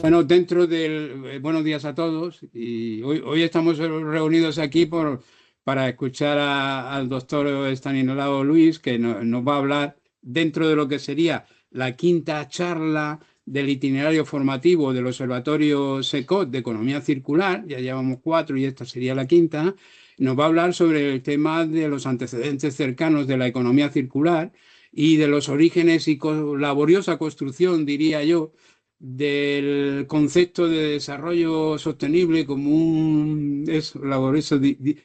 Bueno, dentro del buenos días a todos, y hoy estamos reunidos aquí para escuchar al doctor Estanislao Luis, que nos va a hablar dentro de lo que sería la quinta charla del itinerario formativo del Observatorio SECOT de Economía Circular. Ya llevamos cuatro y esta sería la quinta. Nos va a hablar sobre el tema de los antecedentes cercanos de la economía circular y de los orígenes y laboriosa construcción, diría yo, del concepto de desarrollo sostenible como un laborioso,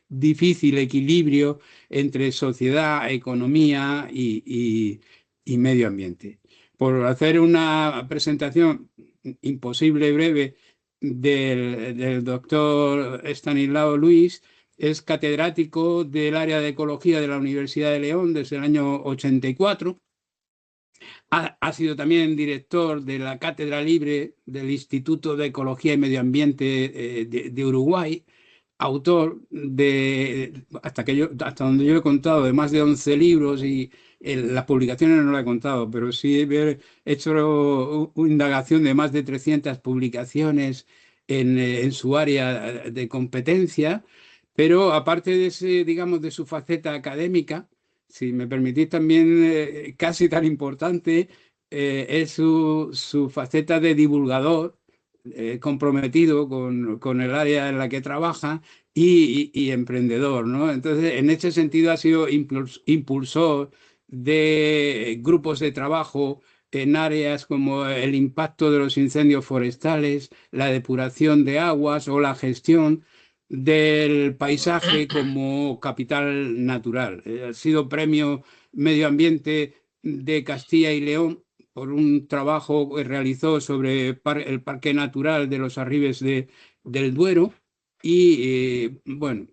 difícil equilibrio entre sociedad, economía y medio ambiente. Por hacer una presentación imposible breve del doctor Estanislao Luis, es catedrático del área de ecología de la Universidad de León desde el año 84. Ha sido también director de la Cátedra Libre del Instituto de Ecología y Medio Ambiente de Uruguay, autor hasta donde yo he contado, de más de 11 libros y las publicaciones no las he contado, pero sí he hecho una indagación de más de 300 publicaciones en su área de competencia, pero aparte de ese, digamos, de su faceta académica, si me permitís también casi tan importante, es su faceta de divulgador comprometido con el área en la que trabaja y emprendedor, ¿no? Entonces, en ese sentido ha sido impulsor de grupos de trabajo en áreas como el impacto de los incendios forestales, la depuración de aguas o la gestión del paisaje como capital natural. Ha sido premio Medio Ambiente de Castilla y León por un trabajo que realizó sobre el Parque Natural de los Arribes del Duero y, bueno,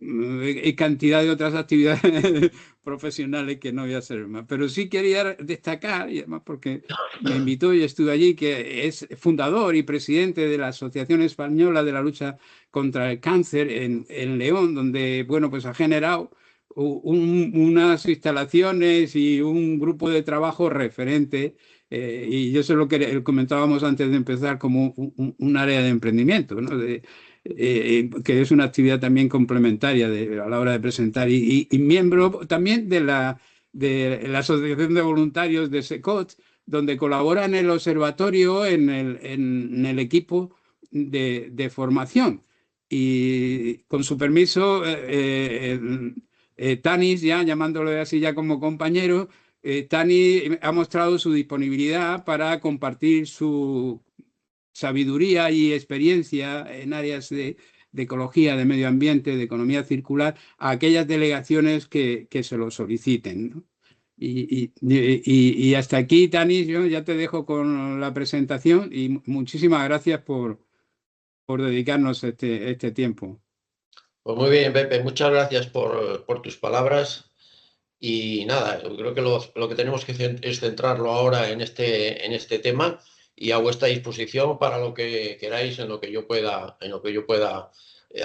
cantidad de otras actividades profesionales que no voy a hacer más. Pero sí quería destacar, y además porque me invitó y estuve allí, que es fundador y presidente de la Asociación Española de la Lucha contra el Cáncer en León, donde, bueno, pues ha generado unas instalaciones y un grupo de trabajo referente, y yo sé lo que comentábamos antes de empezar como un área de emprendimiento, ¿no? Que es una actividad también complementaria a la hora de presentar y miembro también de la Asociación de Voluntarios de SECOT, donde colabora en el observatorio, en el equipo de formación. Y con su permiso, Tanis, ya llamándolo así ya como compañero, Tani ha mostrado su disponibilidad para compartir su sabiduría y experiencia en áreas de ecología, de medio ambiente, de economía circular, a aquellas delegaciones que se lo soliciten, ¿no? Y hasta aquí, Tanis, yo ya te dejo con la presentación y muchísimas gracias por dedicarnos este tiempo. Pues muy bien, Pepe, muchas gracias por tus palabras. Y nada, yo creo que lo que tenemos que es centrarlo ahora en este tema y a vuestra disposición para lo que queráis, en lo que yo pueda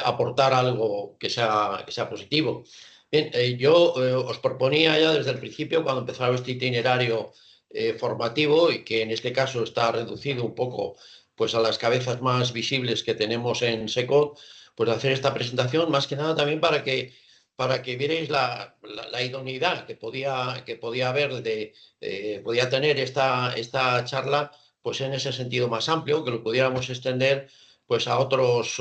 aportar algo que sea positivo. Bien, yo os proponía ya desde el principio, cuando empezaba este itinerario formativo, y que en este caso está reducido un poco pues, a las cabezas más visibles que tenemos en SECO, pues hacer esta presentación, más que nada también para que vierais la idoneidad que podía haber podía tener esta charla, pues en ese sentido más amplio, que lo pudiéramos extender pues a otros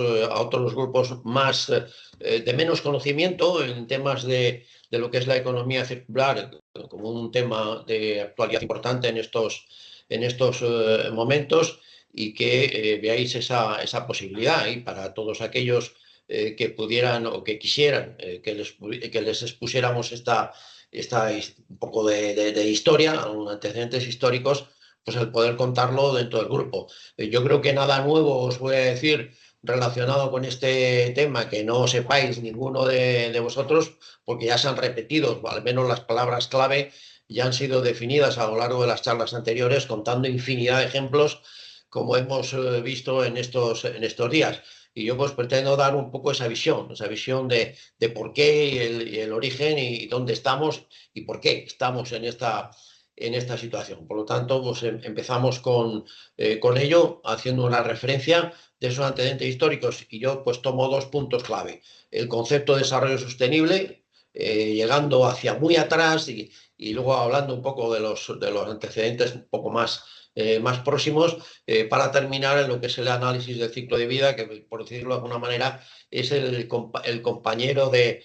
grupos más de menos conocimiento en temas de lo que es la economía circular, como un tema de actualidad importante en estos momentos, y que veáis esa posibilidad, y para todos aquellos que pudieran o que quisieran que les expusiéramos un poco de historia, antecedentes históricos, pues el poder contarlo dentro del grupo. Yo creo que nada nuevo os voy a decir relacionado con este tema que no sepáis ninguno de vosotros, porque ya se han repetido, al menos las palabras clave ya han sido definidas a lo largo de las charlas anteriores, contando infinidad de ejemplos, como hemos visto en estos días. Y yo pues pretendo dar un poco esa visión de por qué y el origen y dónde estamos y por qué estamos en esta situación. Por lo tanto, pues empezamos con ello, haciendo una referencia de esos antecedentes históricos, y yo pues tomo dos puntos clave. El concepto de desarrollo sostenible, llegando hacia muy atrás y luego hablando un poco de los antecedentes un poco más próximos, para terminar en lo que es el análisis del ciclo de vida, que por decirlo de alguna manera es el compañero de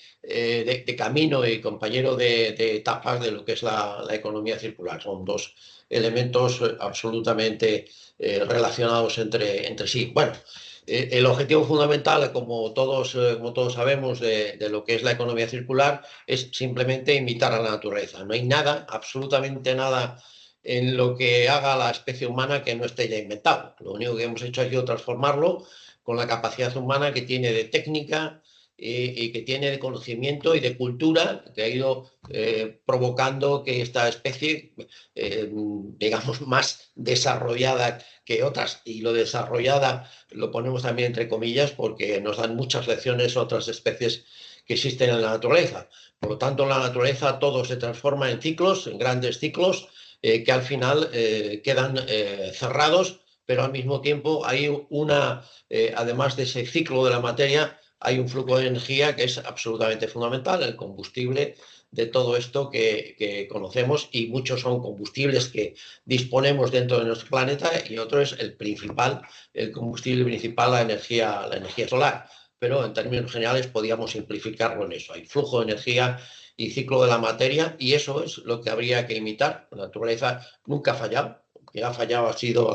camino y compañero de etapas de lo que es la economía circular. Son dos elementos absolutamente relacionados entre sí. Bueno, el objetivo fundamental, como todos sabemos, de lo que es la economía circular es simplemente imitar a la naturaleza. No hay nada, absolutamente nada en lo que haga la especie humana que no esté ya inventado. Lo único que hemos hecho ha sido transformarlo con la capacidad humana que tiene de técnica y que tiene de conocimiento y de cultura, que ha ido provocando que esta especie, digamos, más desarrollada que otras, y lo desarrollada lo ponemos también entre comillas porque nos dan muchas lecciones otras especies que existen en la naturaleza. Por lo tanto, en la naturaleza todo se transforma en ciclos, en grandes ciclos, que al final quedan cerrados, pero al mismo tiempo hay además de ese ciclo de la materia, hay un flujo de energía que es absolutamente fundamental, el combustible de todo esto que conocemos, y muchos son combustibles que disponemos dentro de nuestro planeta, y otro es el combustible principal, la energía solar. Pero en términos generales podríamos simplificarlo en eso. Hay flujo de energía y ciclo de la materia, y eso es lo que habría que imitar. La naturaleza nunca ha fallado. Lo que ha fallado ha sido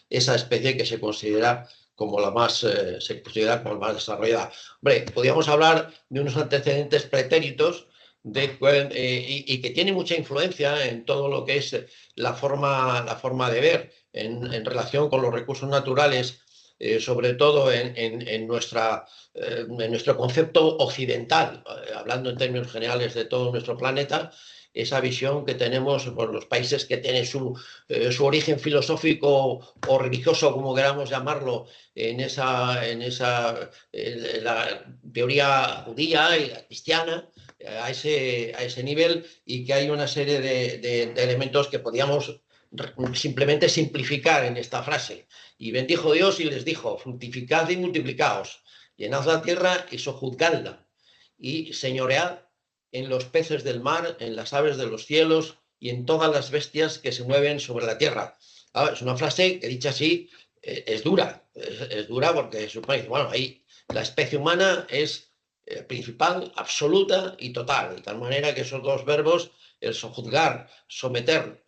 esa especie que se considera como la más desarrollada. Hombre, podríamos hablar de unos antecedentes pretéritos y que tiene mucha influencia en todo lo que es la forma de ver en relación con los recursos naturales, sobre todo en nuestro concepto occidental, hablando en términos generales de todo nuestro planeta. Esa visión que tenemos por los países que tienen su origen filosófico o religioso, como queramos llamarlo, en la teoría judía y la cristiana, a ese nivel, y que hay una serie de elementos que podíamos simplemente simplificar en esta frase. Y bendijo Dios y les dijo: fructificad y multiplicaos, llenad la tierra y sojuzgadla, y señoread en los peces del mar, en las aves de los cielos y en todas las bestias que se mueven sobre la tierra. Ahora, es una frase que, dicha así, es dura. Es dura porque supone que, bueno, ahí la especie humana es principal, absoluta y total, de tal manera que esos dos verbos, el sojuzgar, someter,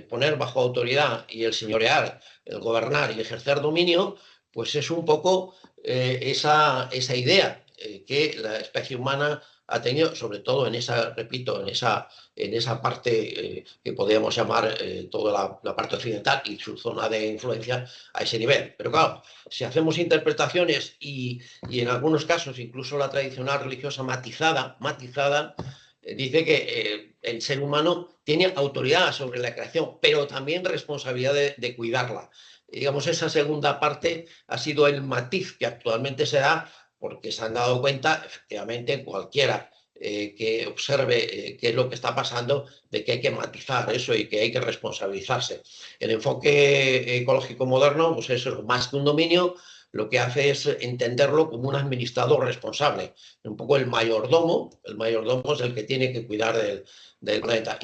poner bajo autoridad, y el señorear, el gobernar y ejercer dominio, pues es un poco esa idea que la especie humana ha tenido, sobre todo repito, en esa parte que podríamos llamar toda la parte occidental y su zona de influencia a ese nivel. Pero claro, si hacemos interpretaciones y en algunos casos incluso la tradicional religiosa matizada, dice que el ser humano tiene autoridad sobre la creación, pero también responsabilidad de cuidarla. Digamos, esa segunda parte ha sido el matiz que actualmente se da, porque se han dado cuenta, efectivamente, cualquiera que observe qué es lo que está pasando, de que hay que matizar eso y que hay que responsabilizarse. El enfoque ecológico moderno, pues eso es más que un dominio, lo que hace es entenderlo como un administrador responsable, un poco el mayordomo es el que tiene que cuidar del planeta.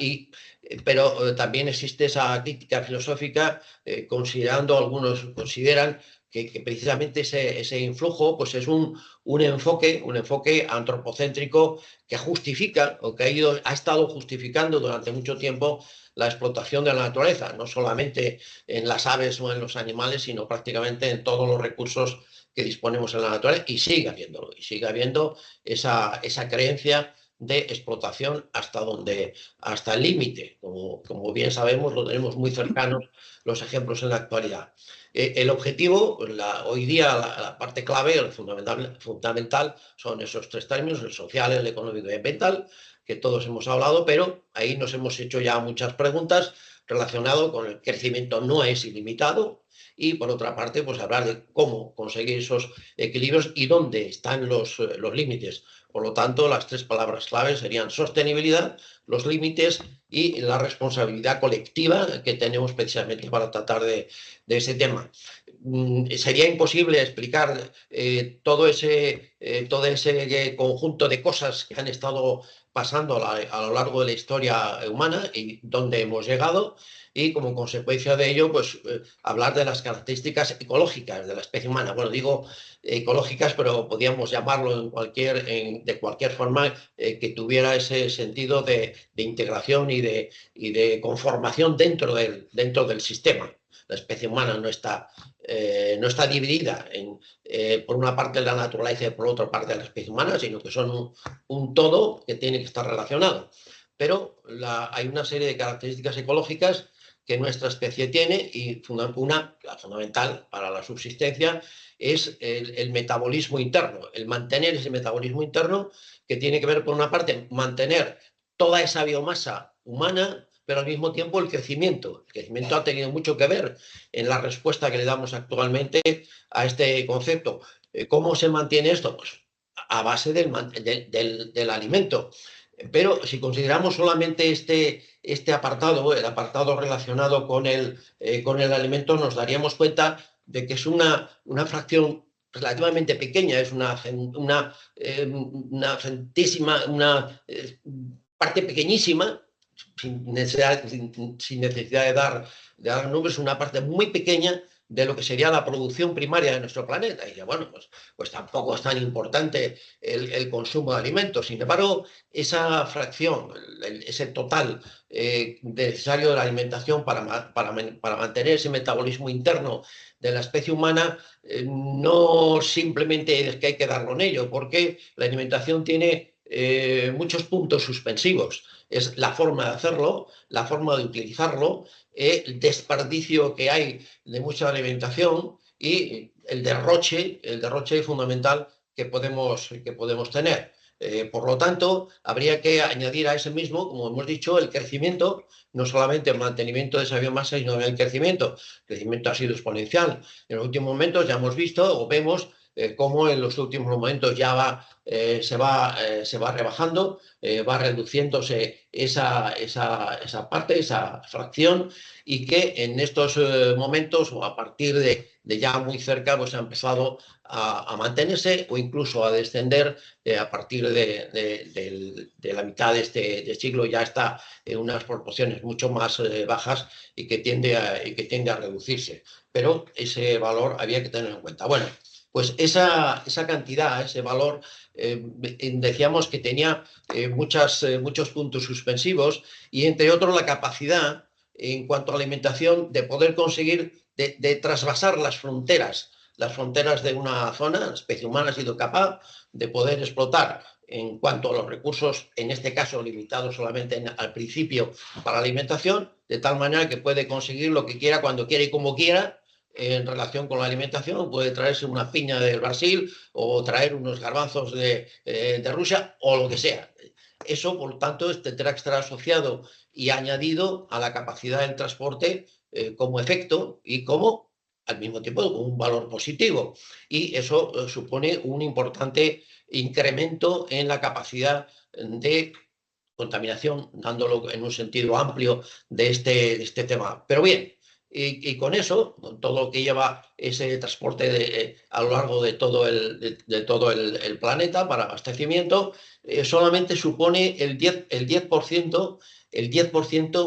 Pero también existe esa crítica filosófica, algunos consideran que precisamente ese influjo pues es un enfoque antropocéntrico que justifica, o que ha estado justificando durante mucho tiempo, la explotación de la naturaleza, no solamente en las aves o en los animales, sino prácticamente en todos los recursos que disponemos en la naturaleza, y sigue habiendo esa creencia de explotación hasta el límite. Como bien sabemos, lo tenemos muy cercanos los ejemplos en la actualidad. El objetivo, hoy día, la parte clave, el fundamental, son esos tres términos: el social, el económico y el ambiental, que todos hemos hablado, pero ahí nos hemos hecho ya muchas preguntas relacionadas con el crecimiento. No es ilimitado, y por otra parte, pues hablar de cómo conseguir esos equilibrios y dónde están los límites. Por lo tanto, las tres palabras claves serían sostenibilidad, los límites y la responsabilidad colectiva que tenemos precisamente para tratar de ese tema. Sería imposible explicar todo ese conjunto de cosas que han estado pasando a lo largo de la historia humana y dónde hemos llegado, y como consecuencia de ello, pues hablar de las características ecológicas de la especie humana. Bueno, digo ecológicas, pero podríamos llamarlo de cualquier forma que tuviera ese sentido de integración y de conformación dentro del sistema. La especie humana no está dividida por una parte de la naturaleza y por otra parte de la especie humana, sino que son un todo que tiene que estar relacionado. Pero hay una serie de características ecológicas que nuestra especie tiene, y la fundamental para la subsistencia es el metabolismo interno, el mantener ese metabolismo interno, que tiene que ver, por una parte, mantener toda esa biomasa humana, pero al mismo tiempo el crecimiento. El crecimiento ha tenido mucho que ver en la respuesta que le damos actualmente a este concepto. ¿Cómo se mantiene esto? Pues a base del alimento. Pero si consideramos solamente este apartado, el apartado relacionado con el alimento, nos daríamos cuenta de que es una fracción relativamente pequeña, es una centésima, una parte pequeñísima, sin necesidad de dar números, una parte muy pequeña de lo que sería la producción primaria de nuestro planeta. Y ya, bueno, pues tampoco es tan importante el consumo de alimentos. Sin embargo, esa fracción, ese total necesario de la alimentación para mantener ese metabolismo interno de la especie humana, no simplemente es que hay que darlo en ello, porque la alimentación tiene muchos puntos suspensivos. Es la forma de hacerlo, la forma de utilizarlo, el desperdicio que hay de mucha alimentación y el derroche fundamental que podemos tener. Por lo tanto, habría que añadir a ese mismo, como hemos dicho, el crecimiento, no solamente el mantenimiento de esa biomasa, sino el crecimiento. El crecimiento ha sido exponencial. En los últimos momentos ya hemos visto o vemos cómo en los últimos momentos ya se va rebajando, va reduciéndose esa parte, esa fracción, y que en estos momentos, o a partir de ya muy cerca, pues ha empezado a mantenerse o incluso a descender. A partir de la mitad de este siglo ya está en unas proporciones mucho más bajas, y que tiende a reducirse. Pero ese valor había que tenerlo en cuenta. Bueno, pues esa cantidad, ese valor, decíamos que tenía muchos puntos suspensivos, y entre otros la capacidad, en cuanto a alimentación, de poder conseguir de trasvasar las fronteras de una zona. La especie humana ha sido capaz de poder explotar, en cuanto a los recursos, en este caso limitados solamente al principio para la alimentación, de tal manera que puede conseguir lo que quiera, cuando quiera y como quiera. En relación con la alimentación, puede traerse una piña del Brasil o traer unos garbanzos de Rusia o lo que sea. Eso, por tanto, tendrá que estar asociado y añadido a la capacidad del transporte como efecto, y como al mismo tiempo con un valor positivo. Y eso supone un importante incremento en la capacidad de contaminación, dándolo en un sentido amplio de este tema. Pero bien, y con eso, con todo lo que lleva ese transporte a lo largo de todo el planeta para abastecimiento, solamente supone el 10%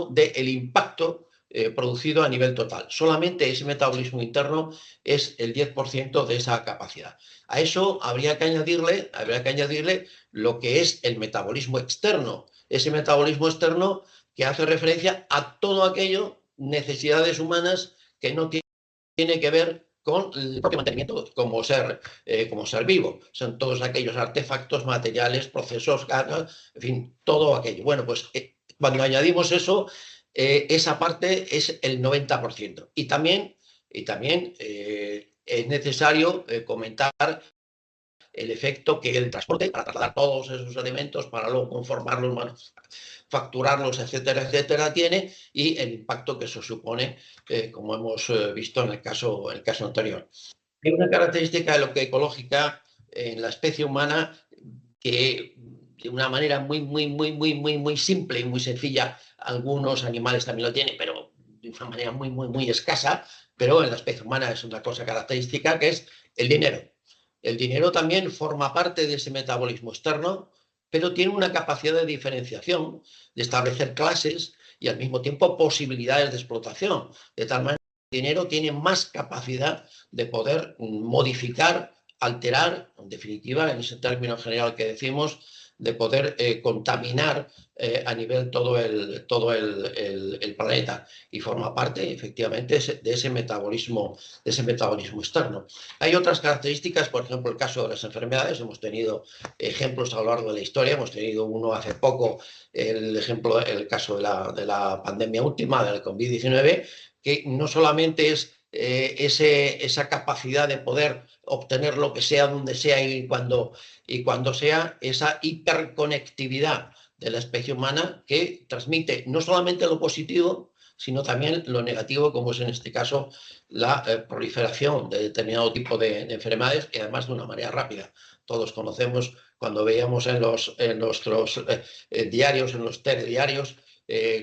del impacto producido a nivel total. Solamente ese metabolismo interno es el 10% de esa capacidad. A eso habría que añadirle lo que es el metabolismo externo. Ese metabolismo externo que hace referencia a todo aquello, necesidades humanas, que no tiene que ver con el propio mantenimiento como ser vivo. Son todos aquellos artefactos, materiales, procesos, cargas, en fin, todo aquello. Bueno, pues cuando añadimos eso, esa parte es el 90%. Y también es necesario comentar el efecto que el transporte, para trasladar todos esos elementos, para luego conformarlos, facturarlos, etcétera, etcétera, tiene, y el impacto que eso supone, como hemos visto en el caso anterior. Hay una característica ecológica en la especie humana que de una manera muy simple y muy sencilla, algunos animales también lo tienen, pero de una manera muy escasa, pero en la especie humana es una cosa característica, que es el dinero. El dinero también forma parte de ese metabolismo externo, pero tiene una capacidad de diferenciación, de establecer clases y al mismo tiempo posibilidades de explotación, de tal manera que el dinero tiene más capacidad de poder modificar, alterar, en definitiva, en ese término general que decimos, de poder contaminar a nivel todo el planeta, y forma parte efectivamente de ese metabolismo externo. Hay otras características, por ejemplo, el caso de las enfermedades. Hemos tenido ejemplos a lo largo de la historia, hemos tenido uno hace poco, el caso de la pandemia última, del COVID-19, que no solamente es esa capacidad de poder obtener lo que sea, donde sea y cuando sea, esa hiperconectividad de la especie humana, que transmite no solamente lo positivo, sino también lo negativo, como es en este caso la proliferación de determinado tipo de enfermedades, y además de una manera rápida. Todos conocemos, cuando veíamos en nuestros diarios, en los telediarios,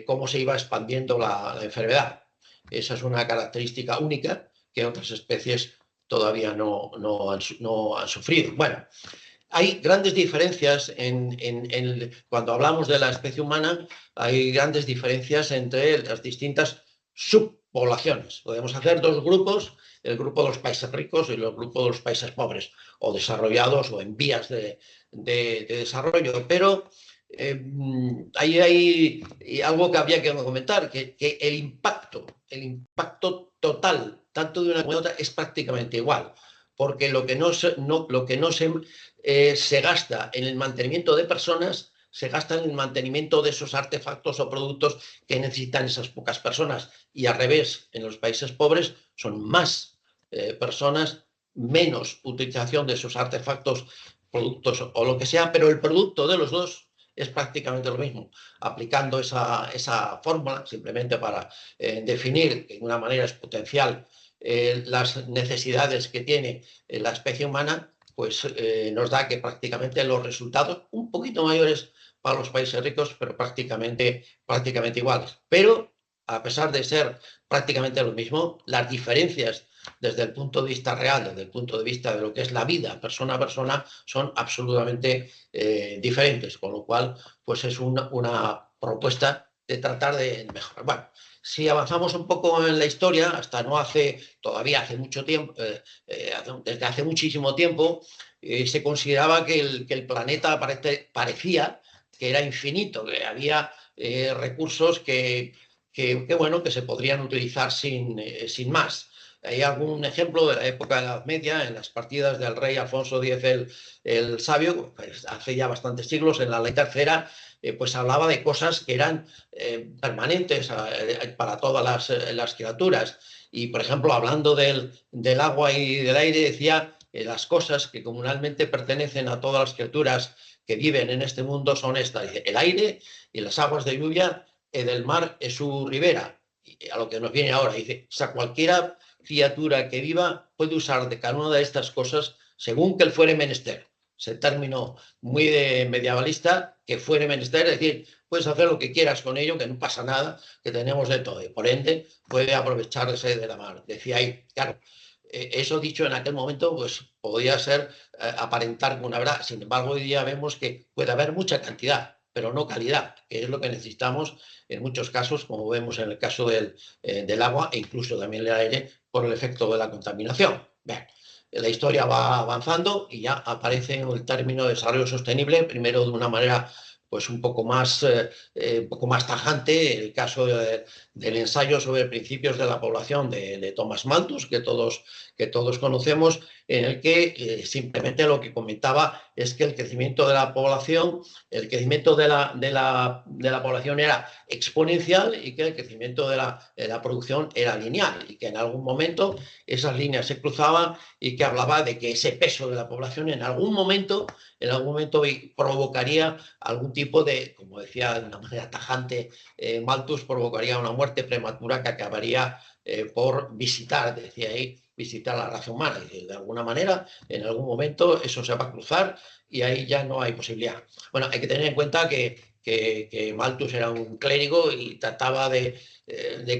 cómo se iba expandiendo la enfermedad. Esa es una característica única que otras especies todavía no han sufrido. Bueno, hay grandes diferencias cuando hablamos de la especie humana, hay grandes diferencias entre las distintas subpoblaciones. Podemos hacer dos grupos: el grupo de los países ricos y el grupo de los países pobres, o desarrollados, o en vías de desarrollo. Pero hay algo que habría que comentar, que el impacto total, tanto de una como de otra, es prácticamente igual, porque lo que no se gasta en el mantenimiento de personas, se gasta en el mantenimiento de esos artefactos o productos que necesitan esas pocas personas. Y al revés, en los países pobres son más personas, menos utilización de esos artefactos, productos o lo que sea, pero el producto de los dos es prácticamente lo mismo. Aplicando esa fórmula, simplemente para definir de una manera exponencial las necesidades que tiene la especie humana, pues nos da que prácticamente los resultados, un poquito mayores para los países ricos, pero prácticamente iguales. Pero a pesar de ser prácticamente lo mismo, las diferencias desde el punto de vista real, desde el punto de vista de lo que es la vida persona a persona, son absolutamente diferentes, con lo cual pues es una propuesta de tratar de mejorar. Bueno, si avanzamos un poco en la historia, hasta todavía hace mucho tiempo, desde hace muchísimo tiempo, se consideraba que el planeta parecía que era infinito, que había recursos que se podrían utilizar sin más. Hay algún ejemplo de la época de la Edad Media, en las partidas del rey Alfonso X el Sabio, pues hace ya bastantes siglos, en la Ley Tercera, pues hablaba de cosas que eran permanentes para todas las criaturas. Y, por ejemplo, hablando del agua y del aire, decía las cosas que comunalmente pertenecen a todas las criaturas que viven en este mundo son estas. Dice, el aire y las aguas de lluvia del mar es su ribera. Y a lo que nos viene ahora, dice, o sea, cualquiera criatura que viva puede usar de cada una de estas cosas según que él fuere menester. Ese término muy de medievalista, que fuere menester, es decir, puedes hacer lo que quieras con ello, que no pasa nada, que tenemos de todo, y por ende puede aprovecharse de la mar. Decía ahí, claro, eso dicho en aquel momento, pues podía ser aparentar una verdad. Sin embargo, hoy día vemos que puede haber mucha cantidad, pero no calidad, que es lo que necesitamos en muchos casos, como vemos en el caso del agua e incluso también del aire, por el efecto de la contaminación. Bien, la historia va avanzando y ya aparece el término de desarrollo sostenible, primero de una manera pues un poco más tajante, el caso de del ensayo sobre principios de la población de Thomas Malthus, que todos conocemos, en el que simplemente lo que comentaba es que el crecimiento de la población, el crecimiento de la población era exponencial y que el crecimiento de la producción era lineal, y que en algún momento esas líneas se cruzaban, y que hablaba de que ese peso de la población en algún momento provocaría algún tipo de, como decía de una manera tajante Malthus, provocaría una muerte prematura que acabaría por visitar, decía ahí, visitar la raza humana. Y de alguna manera, en algún momento, eso se va a cruzar y ahí ya no hay posibilidad. Bueno, hay que tener en cuenta que Malthus era un clérigo y trataba de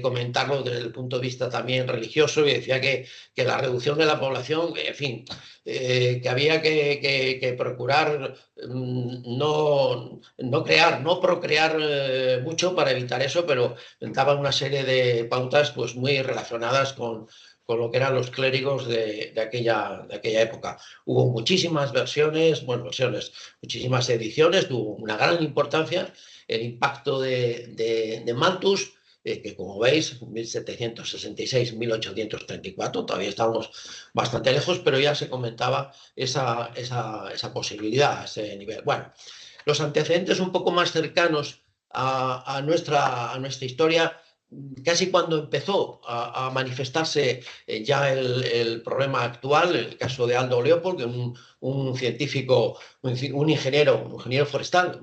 comentarlo desde el punto de vista también religioso, y decía que la reducción de la población, en fin, que había que procurar no procrear mucho para evitar eso, pero daba una serie de pautas pues muy relacionadas con lo que eran los clérigos de aquella época. Hubo muchísimas muchísimas ediciones, tuvo una gran importancia el impacto de Malthus, que como veis, 1766-1834, todavía estamos bastante lejos, pero ya se comentaba esa posibilidad, ese nivel. Bueno, los antecedentes un poco más cercanos a nuestra historia, casi cuando empezó a manifestarse ya el problema actual, el caso de Aldo Leopold, que un científico, un ingeniero forestal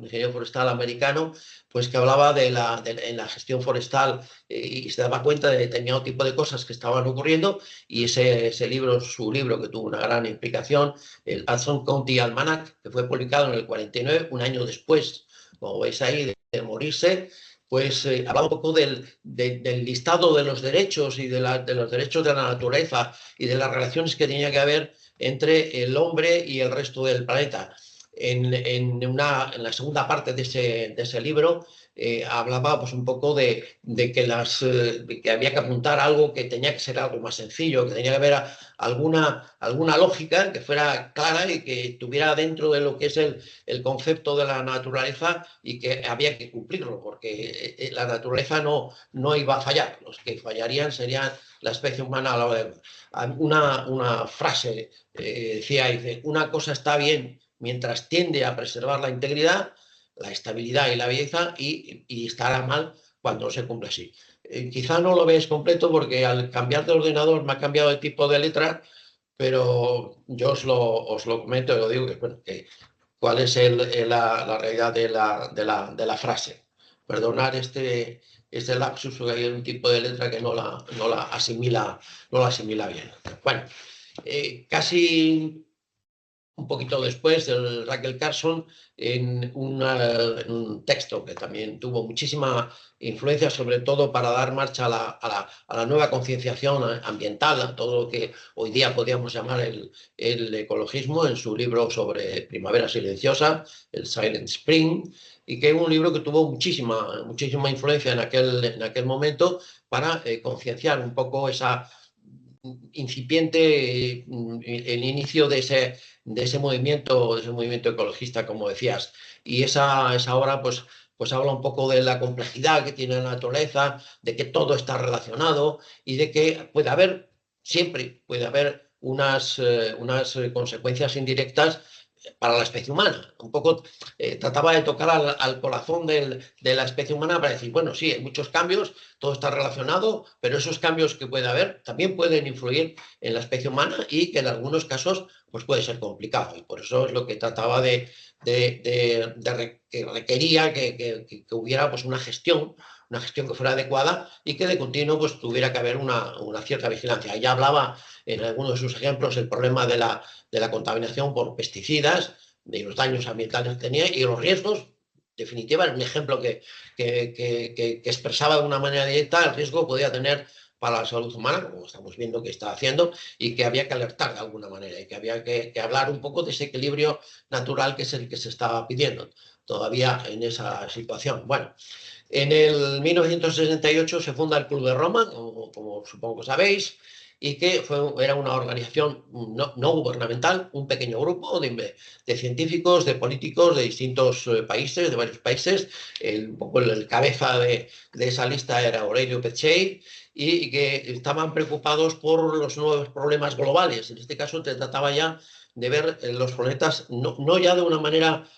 americano, pues que hablaba en la gestión forestal y se daba cuenta de determinado tipo de cosas que estaban ocurriendo, y su libro que tuvo una gran implicación, el Hudson County Almanac, que fue publicado en el 49, un año después, como veis ahí, de morirse, pues hablaba un poco del listado de los derechos y de los derechos de la naturaleza y de las relaciones que tenía que haber entre el hombre y el resto del planeta. En la segunda parte de ese libro hablaba pues un poco de que había que apuntar algo que tenía que ser algo más sencillo, que tenía que haber alguna lógica que fuera clara y que tuviera dentro de lo que es el concepto de la naturaleza, y que había que cumplirlo, porque la naturaleza no iba a fallar. Los que fallarían serían la especie humana a la hora de... Una frase dice, una cosa está bien mientras tiende a preservar la integridad, la estabilidad y la belleza, y estará mal cuando se cumple así. Quizá no lo veáis completo porque al cambiar de ordenador me ha cambiado el tipo de letra, pero yo os lo comento y lo digo, cuál es la realidad de la frase. Perdonar este lapsus, porque hay un tipo de letra que no la asimila bien. Bueno, casi un poquito después, Rachel Carson, en un texto que también tuvo muchísima influencia, sobre todo para dar marcha a la nueva concienciación ambiental, a todo lo que hoy día podríamos llamar el ecologismo, en su libro sobre Primavera Silenciosa, el Silent Spring, y que es un libro que tuvo muchísima influencia en aquel momento para concienciar un poco esa incipiente, el inicio de ese movimiento ecologista, como decías. Y esa obra pues habla un poco de la complejidad que tiene la naturaleza, de que todo está relacionado y de que siempre puede haber unas consecuencias indirectas para la especie humana. Un poco trataba de tocar al corazón de la especie humana para decir, bueno, sí, hay muchos cambios, todo está relacionado, pero esos cambios que puede haber también pueden influir en la especie humana, y que en algunos casos pues puede ser complicado. Y por eso es lo que trataba que requería que hubiera pues una gestión que fuera adecuada, y que de continuo pues tuviera que haber una cierta vigilancia. Ya hablaba en algunos de sus ejemplos el problema de la contaminación por pesticidas, de los daños ambientales que tenía y los riesgos. Definitiva, era un ejemplo que expresaba de una manera directa el riesgo que podía tener para la salud humana, como estamos viendo que está haciendo, y que había que alertar de alguna manera, y que había que hablar un poco de ese equilibrio natural que es el que se estaba pidiendo todavía en esa situación. Bueno, en el 1968 se funda el Club de Roma, como supongo que sabéis, y que era una organización no gubernamental, un pequeño grupo de científicos, de políticos de distintos países, de varios países. Un poco el cabeza de esa lista era Aurelio Peccei, y que estaban preocupados por los nuevos problemas globales. En este caso, se trataba ya de ver los planetas no ya de una manera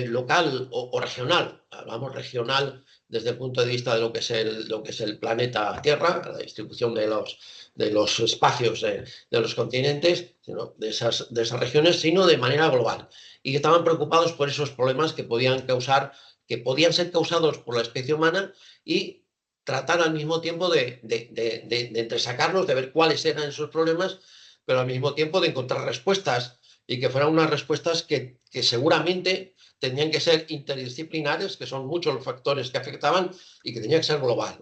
local o regional, hablamos regional desde el punto de vista de lo que es el planeta Tierra, la distribución de los espacios de los continentes, sino de esas regiones, sino de manera global. Y que estaban preocupados por esos problemas que podían ser causados por la especie humana, y tratar al mismo tiempo de entresacarlos, de ver cuáles eran esos problemas, pero al mismo tiempo de encontrar respuestas, y que fueran unas respuestas que seguramente tenían que ser interdisciplinares, que son muchos los factores que afectaban, y que tenía que ser global,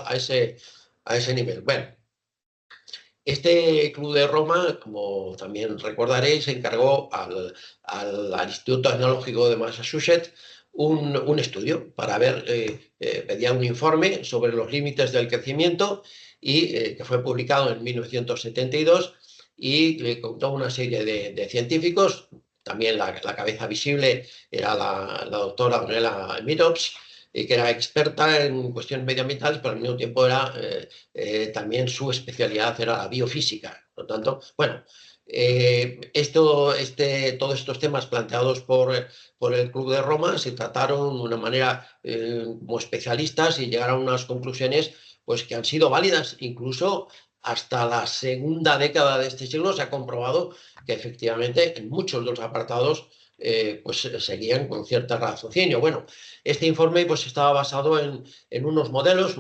a ese nivel. Bueno, este Club de Roma, como también recordaréis, encargó al Instituto Tecnológico de Massachusetts un estudio para ver, pedía un informe sobre los límites del crecimiento, y que fue publicado en 1972, y contó una serie de científicos. También la cabeza visible era la doctora Ornella Meadows, que era experta en cuestiones medioambientales, pero al mismo tiempo era también su especialidad era la biofísica. Por lo tanto, bueno, todos estos temas planteados por el Club de Roma se trataron de una manera como especialistas, y llegaron a unas conclusiones pues, que han sido válidas. Incluso hasta la segunda década de este siglo se ha comprobado que efectivamente en muchos de los apartados pues seguían con cierto raciocinio. Bueno, este informe pues estaba basado en unos modelos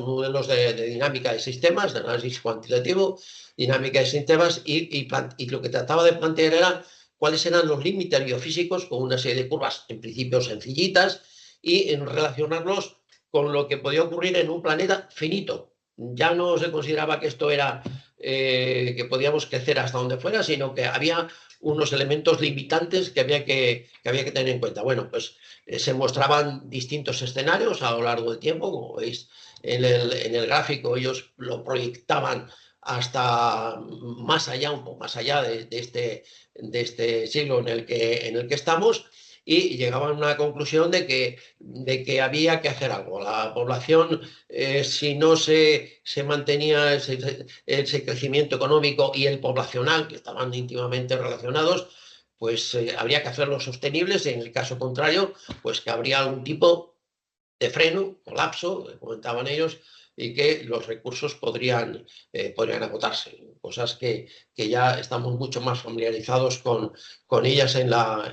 de dinámica de sistemas, de análisis cuantitativo, dinámica de sistemas, y lo que trataba de plantear era cuáles eran los límites biofísicos con una serie de curvas en principio sencillitas, y en relacionarlos con lo que podía ocurrir en un planeta finito. Ya no se consideraba que esto era que podíamos crecer hasta donde fuera, sino que había unos elementos limitantes que había que tener en cuenta. Bueno, pues se mostraban distintos escenarios a lo largo del tiempo, como veis en el gráfico. Ellos lo proyectaban hasta más allá, un poco más allá de este siglo en el que estamos, y llegaban a una conclusión de que había que hacer algo. La población, si no se mantenía ese crecimiento económico y el poblacional, que estaban íntimamente relacionados, pues habría que hacerlos sostenibles. En el caso contrario, pues que habría algún tipo de freno, colapso, comentaban ellos, y que los recursos podrían agotarse. Cosas que ya estamos mucho más familiarizados con ellas en la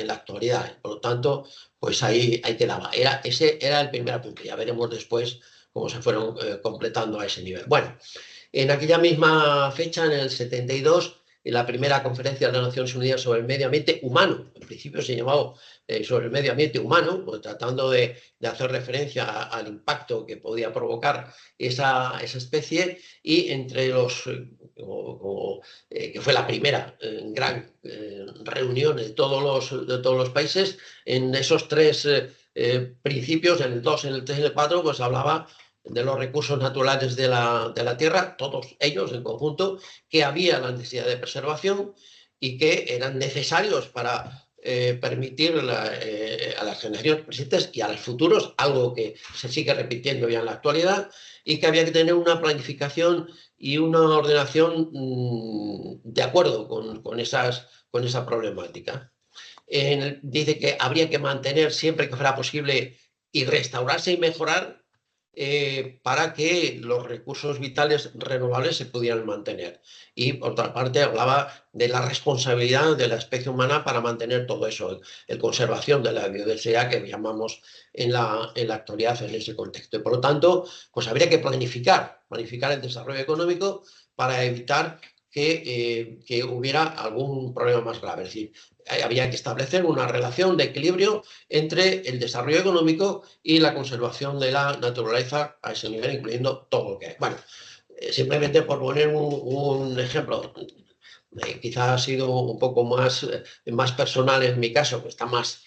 actualidad. Por lo tanto, pues ahí quedaba. Ese era el primer apunte. Ya veremos después cómo se fueron completando a ese nivel. Bueno, en aquella misma fecha, en el 72, en la primera conferencia de las Naciones Unidas sobre el medio ambiente humano, en principio se llamaba sobre el medio ambiente humano, pues tratando de hacer referencia al impacto que podía provocar esa especie, y entre los, que fue la primera gran reunión de todos los países, en esos tres principios, en el 2, en el 3 y en el 4, pues hablaba de los recursos naturales de la Tierra, todos ellos en conjunto, que había la necesidad de preservación, y que eran necesarios para permitir a las generaciones presentes y a los futuros, algo que se sigue repitiendo ya en la actualidad, y que había que tener una planificación y una ordenación de acuerdo con esa problemática. Dice que habría que mantener siempre que fuera posible y restaurarse y mejorar para que los recursos vitales renovables se pudieran mantener. Y por otra parte hablaba de la responsabilidad de la especie humana para mantener todo eso, la conservación de la biodiversidad que llamamos en la actualidad en ese contexto. Y por lo tanto, pues habría que planificar el desarrollo económico para evitar que hubiera algún problema más grave. Es decir, había que establecer una relación de equilibrio entre el desarrollo económico y la conservación de la naturaleza a ese nivel, incluyendo todo lo que hay. Bueno, simplemente por poner un ejemplo, quizás ha sido un poco más personal en mi caso, que está más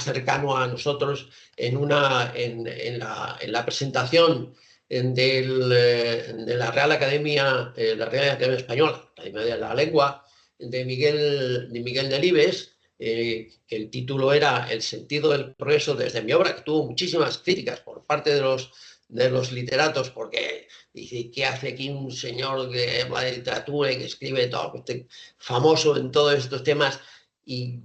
cercano a nosotros, en la presentación de la Real Academia Española, Academia de la Lengua, de Miguel Delibes, que el título era El sentido del progreso desde mi obra, que tuvo muchísimas críticas por parte de los literatos, porque dice, ¿qué hace aquí un señor que habla de literatura y que escribe todo, famoso en todos estos temas? ¿Y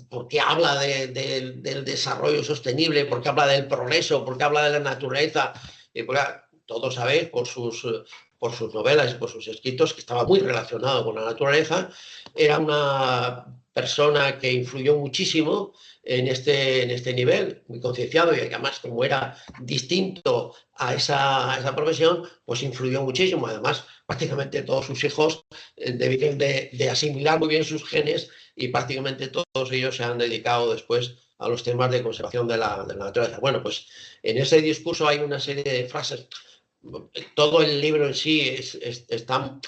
por qué habla del desarrollo sostenible? ¿Por qué habla del progreso? ¿Por qué habla de la naturaleza? Pues, todos sabéis por sus novelas y por sus escritos que estaba muy relacionado con la naturaleza. Era una persona que influyó muchísimo en este nivel, muy concienciado, y además como era distinto a esa profesión, pues influyó muchísimo. Además, prácticamente todos sus hijos debieron de asimilar muy bien sus genes y prácticamente todos ellos se han dedicado después a los temas de conservación de la naturaleza. Bueno, pues en ese discurso hay una serie de frases. Todo el libro en sí está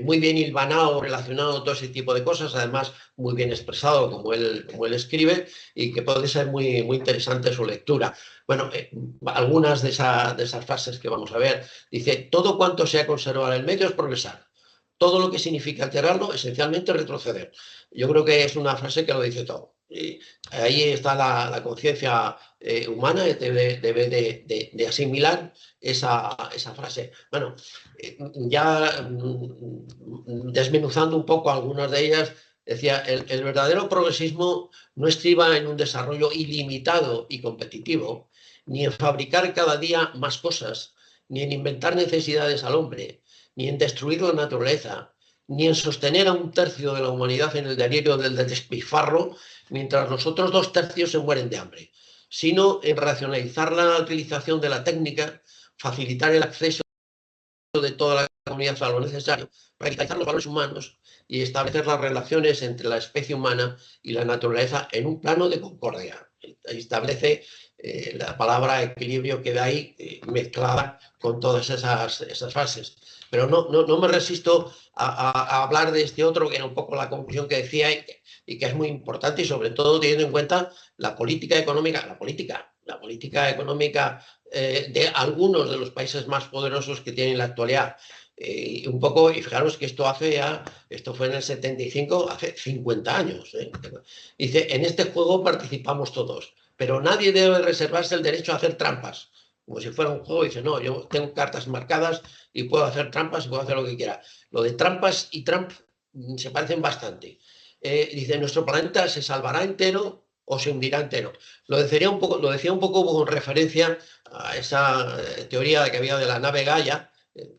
muy bien hilvanado, relacionado todo ese tipo de cosas, además muy bien expresado como él escribe, y que puede ser muy, muy interesante su lectura. Bueno, algunas de esas frases que vamos a ver. Dice, todo cuanto sea conservar el medio es progresar. Todo lo que significa alterarlo, esencialmente retroceder. Yo creo que es una frase que lo dice todo. Y ahí está la conciencia humana, debe de asimilar esa frase. Bueno, ya desmenuzando un poco algunas de ellas, decía, el verdadero progresismo no estriba en un desarrollo ilimitado y competitivo, ni en fabricar cada día más cosas, ni en inventar necesidades al hombre, ni en destruir la naturaleza, ni en sostener a un tercio de la humanidad en el delirio del despilfarro, mientras los otros 2 tercios se mueren de hambre, sino en racionalizar la utilización de la técnica, facilitar el acceso de toda la comunidad a lo necesario, para vitalizar los valores humanos y establecer las relaciones entre la especie humana y la naturaleza en un plano de concordia. Establece la palabra equilibrio, que de ahí mezclada con todas esas fases. Pero no me resisto a hablar de este otro, que era un poco la conclusión que decía, y que es muy importante, y sobre todo teniendo en cuenta la política económica, la política económica de algunos de los países más poderosos que tienen en la actualidad. Un poco, y fijaros que esto fue en el 75, hace 50 años. Dice, en este juego participamos todos, pero nadie debe reservarse el derecho a hacer trampas. Como si fuera un juego, dice, no, yo tengo cartas marcadas y puedo hacer trampas y puedo hacer lo que quiera. Lo de trampas y Trump se parecen bastante. Dice, nuestro planeta se salvará entero o se hundirá entero. Lo decía un poco con referencia a esa teoría que había de la nave Gaia,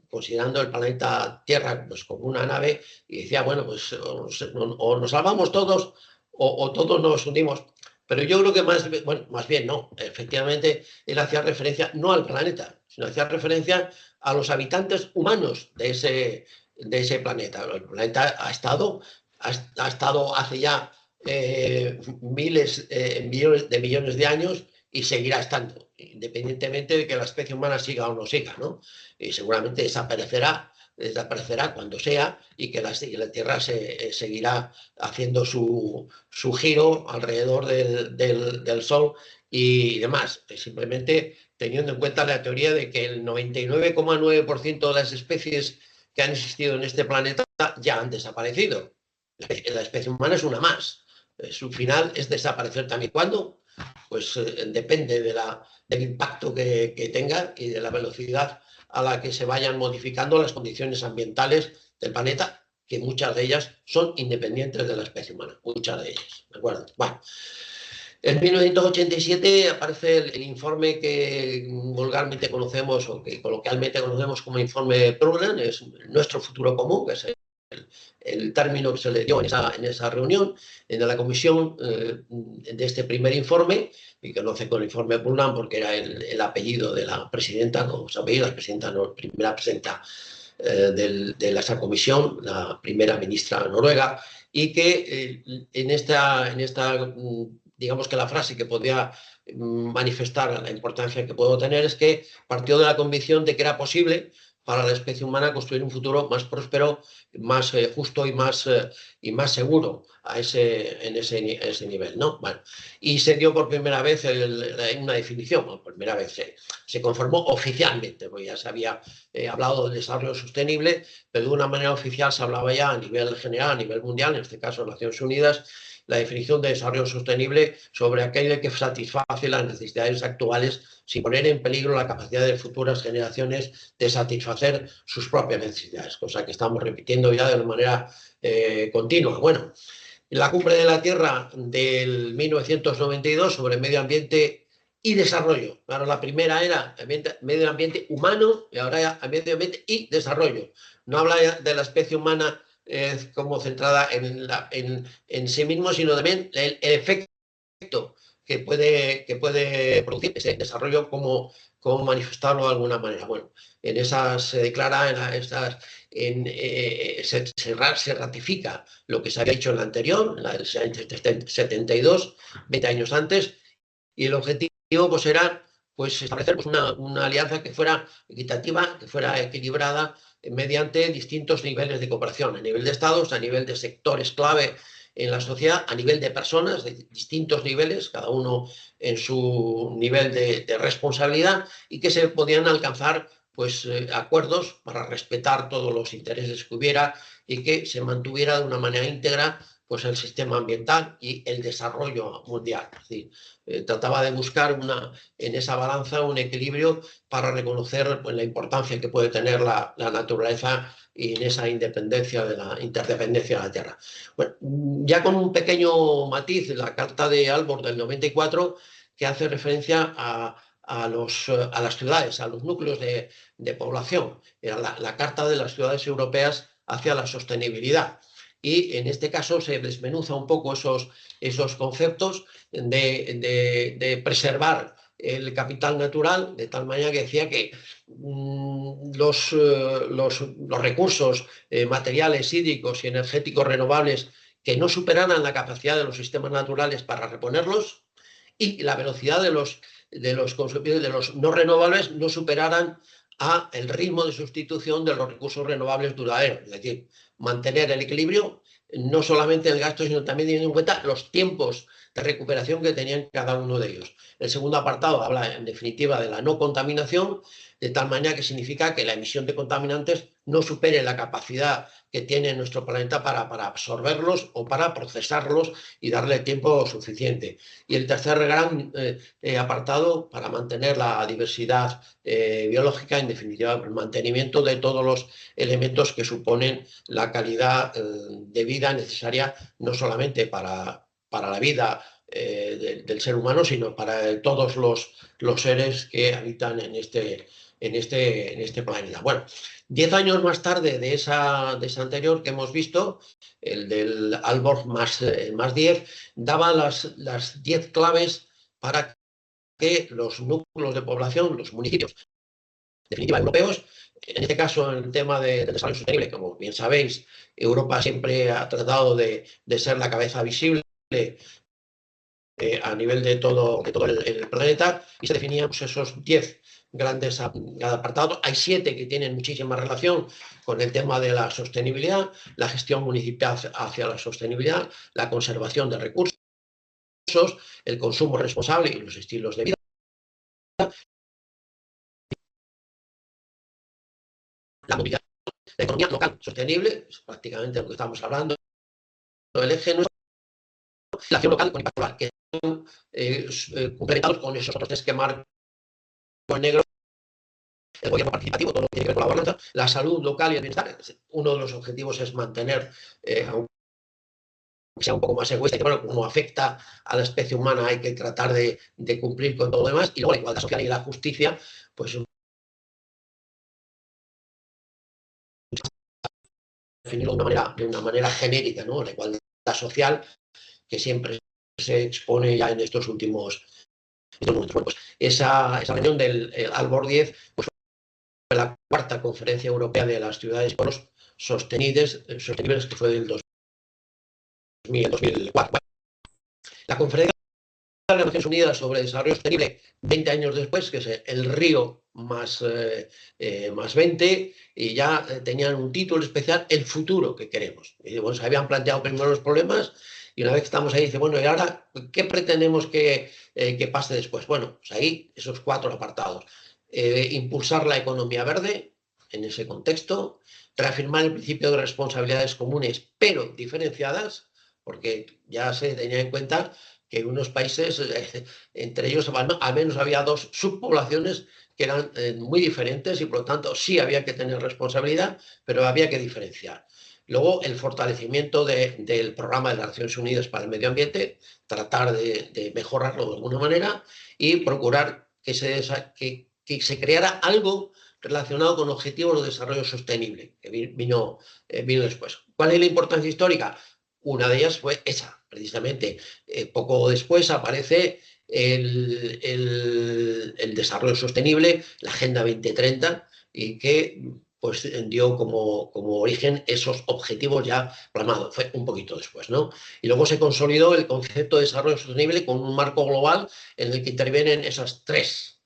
considerando el planeta Tierra pues, como una nave, y decía, bueno, pues o nos salvamos todos o todos nos hundimos. Pero yo creo que más bien no. Efectivamente, él hacía referencia no al planeta, sino hacía referencia a los habitantes humanos de ese planeta. El planeta ha estado hace ya millones de millones de años y seguirá estando, independientemente de que la especie humana siga o no siga, ¿no? Y seguramente desaparecerá cuando sea, y que la Tierra seguirá haciendo su giro alrededor del Sol y demás. Simplemente teniendo en cuenta la teoría de que el 99,9% de las especies que han existido en este planeta ya han desaparecido. La especie humana es una más. Su final es desaparecer también. ¿Cuándo? Pues depende del impacto que tenga y de la velocidad a la que se vayan modificando las condiciones ambientales del planeta, que muchas de ellas son independientes de la especie humana, muchas de ellas, ¿de acuerdo? Bueno, en 1987 aparece el informe que vulgarmente conocemos o que coloquialmente conocemos como informe Pruggen, es nuestro futuro común, que es el término que se le dio en esa reunión, en la comisión de este primer informe, y que lo hace con el informe Brundtland porque era el apellido de la presidenta, no su apellido, la presidenta, no, primera presidenta de esa comisión, la primera ministra noruega, y que en esta digamos que la frase que podía manifestar la importancia que puedo tener es que partió de la convicción de que era posible para la especie humana construir un futuro más próspero, más justo y más seguro en ese nivel, ¿no? Bueno, y se dio por primera vez una definición, por primera vez se conformó oficialmente, porque ya se había hablado del desarrollo sostenible, pero de una manera oficial se hablaba ya a nivel general, a nivel mundial, en este caso Naciones Unidas, la definición de desarrollo sostenible sobre aquello que satisface las necesidades actuales sin poner en peligro la capacidad de futuras generaciones de satisfacer sus propias necesidades, cosa que estamos repitiendo ya de una manera continua. Bueno, la Cumbre de la Tierra del 1992 sobre medio ambiente y desarrollo. Claro, la primera era medio ambiente humano y ahora ya medio ambiente y desarrollo. No habla de la especie humana como centrada en sí mismo, sino también el efecto que puede producir ese desarrollo, como manifestarlo de alguna manera. Bueno, en esas se declara, se ratifica lo que se había dicho en la anterior, en la del 72, 20 años antes, y el objetivo pues era establecer una alianza que fuera equitativa, que fuera equilibrada mediante distintos niveles de cooperación, a nivel de estados, a nivel de sectores clave en la sociedad, a nivel de personas de distintos niveles, cada uno en su nivel de responsabilidad, y que se podían alcanzar acuerdos para respetar todos los intereses que hubiera y que se mantuviera de una manera íntegra el sistema ambiental y el desarrollo mundial. Es decir, trataba de buscar en esa balanza un equilibrio para reconocer la importancia que puede tener la naturaleza y en esa independencia de la interdependencia de la Tierra. Bueno, ya con un pequeño matiz, la Carta de Aalborg del 94, que hace referencia a las ciudades, a los núcleos de población. Era la Carta de las Ciudades Europeas hacia la sostenibilidad. Y en este caso se desmenuza un poco esos conceptos de preservar el capital natural, de tal manera que decía que los recursos materiales, hídricos y energéticos renovables que no superaran la capacidad de los sistemas naturales para reponerlos, y la velocidad de los no renovables no superaran el ritmo de sustitución de los recursos renovables duraderos. Es decir, mantener el equilibrio, no solamente el gasto, sino también teniendo en cuenta los tiempos de recuperación que tenían cada uno de ellos. El segundo apartado habla, en definitiva, de la no contaminación, de tal manera que significa que la emisión de contaminantes no supere la capacidad que tiene nuestro planeta para absorberlos o para procesarlos y darle tiempo suficiente. Y el tercer gran apartado, para mantener la diversidad biológica, en definitiva, el mantenimiento de todos los elementos que suponen la calidad de vida necesaria, no solamente para la vida del ser humano, sino para todos los seres que habitan en este planeta. Bueno, 10 años más tarde de esa anterior que hemos visto, el del Aalborg más 10, daba las 10 claves para que los núcleos de población, los municipios, en definitiva europeos, en este caso en el tema del desarrollo sostenible, como bien sabéis, Europa siempre ha tratado de ser la cabeza visible a nivel de todo el planeta, y se definían esos 10 grandes apartados. Hay 7 que tienen muchísima relación con el tema de la sostenibilidad: la gestión municipal hacia la sostenibilidad, la conservación de recursos, el consumo responsable y los estilos de vida, la movilidad, la economía local sostenible, es prácticamente lo que estamos hablando, el eje nuestro, la acción local con impacto global, que están complementados con esos otros 3 que marco en negro: el gobierno participativo, todo lo que tiene que ver con la gobernanza, la salud local y el bienestar. Uno de los objetivos es mantener, aunque sea un poco más egoísta, que bueno, como afecta a la especie humana, hay que tratar de cumplir con todo lo demás. Y luego la igualdad social y la justicia, pues definirlo de una manera genérica, ¿no? La igualdad social, que siempre se expone ya en estos últimos momentos. Bueno, pues esa reunión del Aalborg 10 pues, fue la 4ª conferencia europea de las ciudades y pueblos sostenibles, que fue del 2004. La conferencia de las Naciones Unidas sobre Desarrollo Sostenible 20 años después, que es el Río más 20, y ya tenían un título especial, El futuro que queremos. Y bueno, se habían planteado primero los problemas y una vez que estamos ahí, dice, bueno, ¿y ahora qué pretendemos que pase después? Bueno, pues ahí esos 4 apartados. Impulsar la economía verde en ese contexto, reafirmar el principio de responsabilidades comunes, pero diferenciadas, porque ya se tenía en cuenta que en unos países, entre ellos al menos había 2 subpoblaciones que eran muy diferentes y por lo tanto sí había que tener responsabilidad, pero había que diferenciar. Luego, el fortalecimiento del programa de las Naciones Unidas para el Medio Ambiente, tratar de mejorarlo de alguna manera y procurar que se creara algo relacionado con objetivos de desarrollo sostenible, que vino después. ¿Cuál es la importancia histórica? Una de ellas fue esa, precisamente. Poco después aparece el desarrollo sostenible, la Agenda 2030, y que pues dio como origen esos objetivos ya plasmados. Fue un poquito después, ¿no? Y luego se consolidó el concepto de desarrollo sostenible con un marco global en el que intervienen esas tres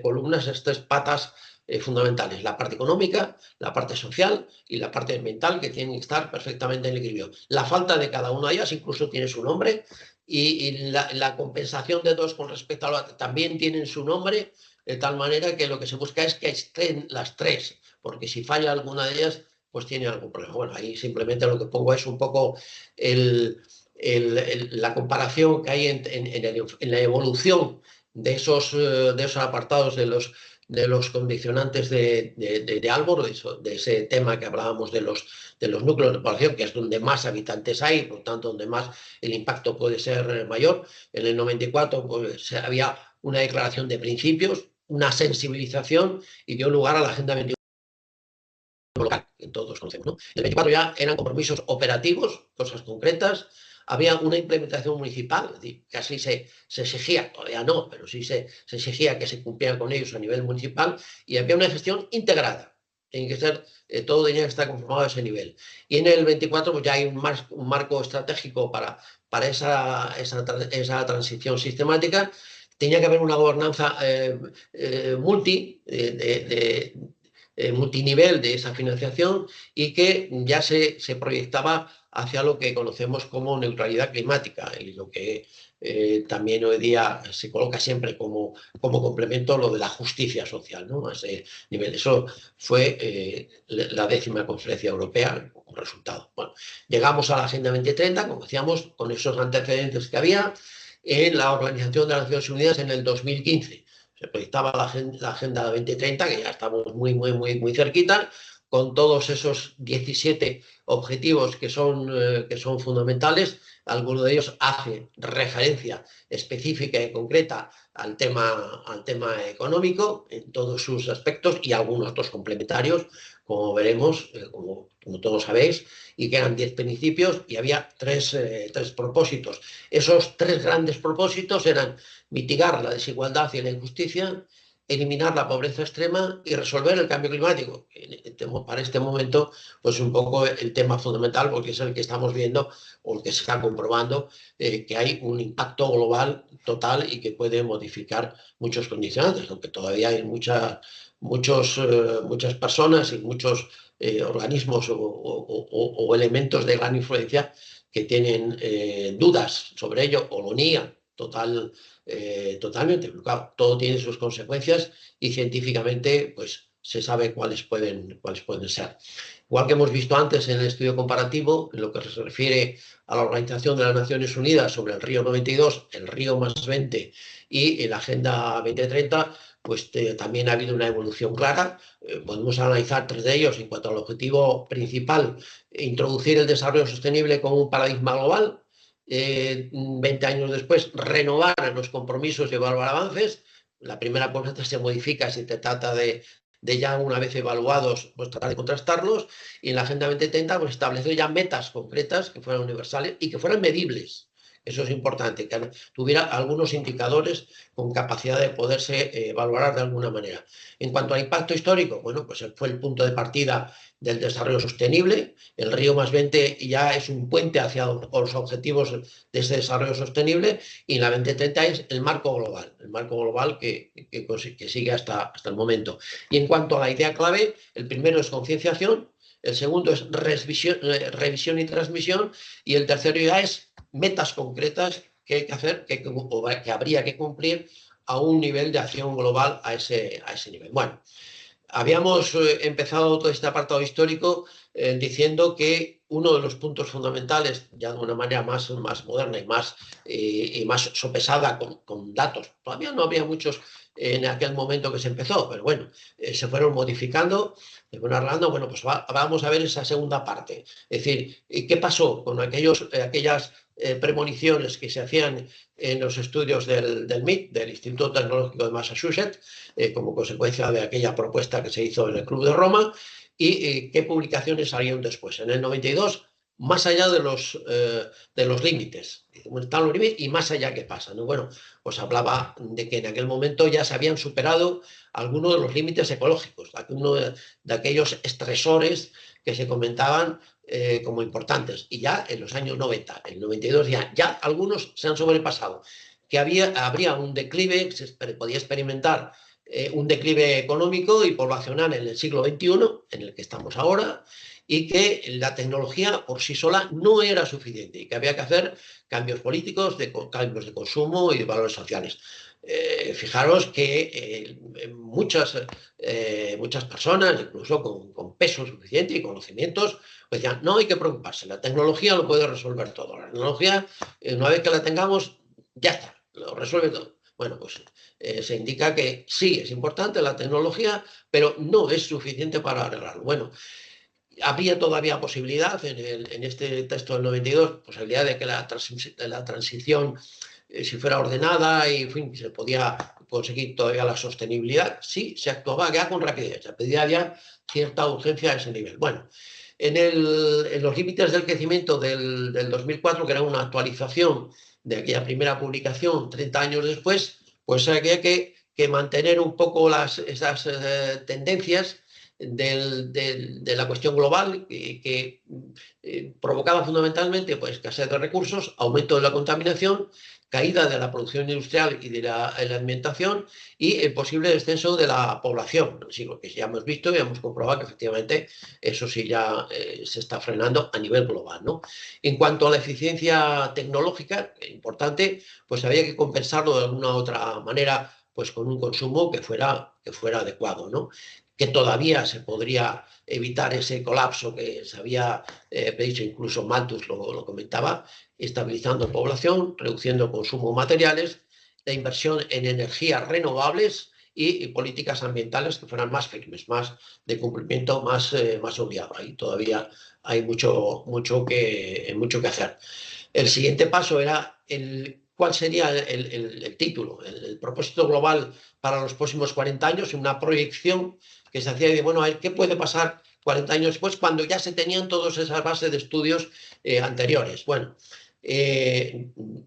columnas, esas 3 patas fundamentales, la parte económica, la parte social y la parte ambiental, que tienen que estar perfectamente en equilibrio. La falta de cada una de ellas incluso tiene su nombre y la compensación de 2 con respecto a la otra también tienen su nombre, de tal manera que lo que se busca es que estén las 3, porque si falla alguna de ellas, pues tiene algún problema. Bueno, ahí simplemente lo que pongo es un poco la comparación que hay en la evolución de esos apartados de los condicionantes de Albor, de ese tema que hablábamos de los núcleos de población, que es donde más habitantes hay, por lo tanto, donde más el impacto puede ser mayor. En el 94 pues, había una declaración de principios, una sensibilización y dio lugar a la Agenda 21 local, que todos conocemos, ¿no? En el 24 ya eran compromisos operativos, cosas concretas. Había una implementación municipal, es decir, que así se exigía, todavía no, pero sí se exigía que se cumplieran con ellos a nivel municipal, y había una gestión integrada. Tiene que ser, todo tenía que estar conformado a ese nivel. Y en el 24 pues ya hay un marco estratégico para esa transición sistemática. Tenía que haber una gobernanza multinivel de esa financiación y que ya se proyectaba hacia lo que conocemos como neutralidad climática y lo que también hoy día se coloca siempre como complemento lo de la justicia social, ¿no? A ese nivel. Eso fue la 10ª Conferencia Europea como resultado. Bueno, llegamos a la Agenda 2030, como decíamos, con esos antecedentes que había en la Organización de las Naciones Unidas en el 2015. Se proyectaba la Agenda 2030, que ya estamos muy cerquita, con todos esos 17 objetivos que son fundamentales. Alguno de ellos hace referencia específica y concreta al tema económico en todos sus aspectos y algunos otros complementarios, como veremos, como todos sabéis, y que eran 10 principios y había 3 propósitos. Esos 3 grandes propósitos eran mitigar la desigualdad y la injusticia, eliminar la pobreza extrema y resolver el cambio climático. Para este momento, pues un poco el tema fundamental, porque es el que estamos viendo o el que se está comprobando, que hay un impacto global total y que puede modificar muchos condicionantes, aunque todavía hay muchas personas y muchos organismos o elementos de gran influencia que tienen dudas sobre ello o lo niegan totalmente. Claro, todo tiene sus consecuencias y científicamente pues, se sabe cuáles pueden ser. Igual que hemos visto antes en el estudio comparativo, en lo que se refiere a la Organización de las Naciones Unidas sobre el Río 92, el Río más 20 y la Agenda 2030, pues también ha habido una evolución clara. Podemos analizar 3 de ellos en cuanto al objetivo principal: introducir el desarrollo sostenible como un paradigma global. 20 años después, renovar los compromisos y evaluar avances. La primera propuesta se modifica si se trata de ya una vez evaluados, pues tratar de contrastarlos, y en la Agenda 2030 pues establecer ya metas concretas que fueran universales y que fueran medibles, Eso es importante, que tuviera algunos indicadores con capacidad de poderse valorar de alguna manera. En cuanto al impacto histórico, bueno, pues fue el punto de partida del desarrollo sostenible. El Río+20 ya es un puente hacia los objetivos de ese desarrollo sostenible, y la 2030 es el marco global que sigue hasta el momento. Y en cuanto a la idea clave, el primero es concienciación, el segundo es revisión y transmisión, y el tercero ya es metas concretas que hay que hacer, que habría que cumplir a un nivel de acción global a ese nivel. Bueno, habíamos empezado todo este apartado histórico diciendo que uno de los puntos fundamentales, ya de una manera más moderna y más sopesada con datos, todavía no había muchos en aquel momento que se empezó, pero bueno, se fueron modificando, se fueron arreglando. Bueno, pues vamos a ver esa segunda parte. Es decir, ¿qué pasó con aquellas premoniciones que se hacían en los estudios del MIT, del Instituto Tecnológico de Massachusetts, como consecuencia de aquella propuesta que se hizo en el Club de Roma, y qué publicaciones salieron después? En el 92, más allá de los límites, están los límites y más allá, ¿qué pasa? ¿No? Bueno, pues hablaba de que en aquel momento ya se habían superado algunos de los límites ecológicos, algunos de aquellos estresores que se comentaban como importantes, y ya en los años 90, en el 92 ya algunos se han sobrepasado, que habría un declive, se podía experimentar un declive económico y poblacional en el siglo XXI, en el que estamos ahora, y que la tecnología por sí sola no era suficiente y que había que hacer cambios políticos, cambios de consumo y de valores sociales. Fijaros que muchas personas, incluso con peso suficiente y conocimientos, pues decían, no hay que preocuparse, la tecnología lo puede resolver todo. La tecnología, una vez que la tengamos, ya está, lo resuelve todo. Bueno, pues se indica que sí, es importante la tecnología, pero no es suficiente para arreglarlo. Bueno, habría todavía posibilidad en este texto del 92, posibilidad de que la transición, si fuera ordenada y en fin, se podía conseguir todavía la sostenibilidad. Sí, se actuaba ya con rapidez, se pedía ya cierta urgencia a ese nivel. Bueno, en los límites del crecimiento del 2004, que era una actualización de aquella primera publicación 30 años después, pues había que mantener un poco esas tendencias de la cuestión global que provocaba fundamentalmente pues, escasez de recursos, aumento de la contaminación, caída de la producción industrial y de la alimentación, y el posible descenso de la población. Sí, lo que ya hemos visto y hemos comprobado que efectivamente eso sí ya se está frenando a nivel global, ¿no? En cuanto a la eficiencia tecnológica, importante, pues había que compensarlo de alguna otra manera, pues con un consumo que fuera adecuado, ¿no? Que todavía se podría evitar ese colapso que se había predicho, incluso Malthus lo comentaba, estabilizando población, reduciendo consumo de materiales, la inversión en energías renovables y políticas ambientales que fueran más firmes, más de cumplimiento, más obligado. Ahí todavía hay mucho que hacer. El siguiente paso era cuál sería el título, el propósito global para los próximos 40 años, una proyección que se hacía de, bueno, a ver, ¿qué puede pasar 40 años después cuando ya se tenían todas esas bases de estudios anteriores? Bueno,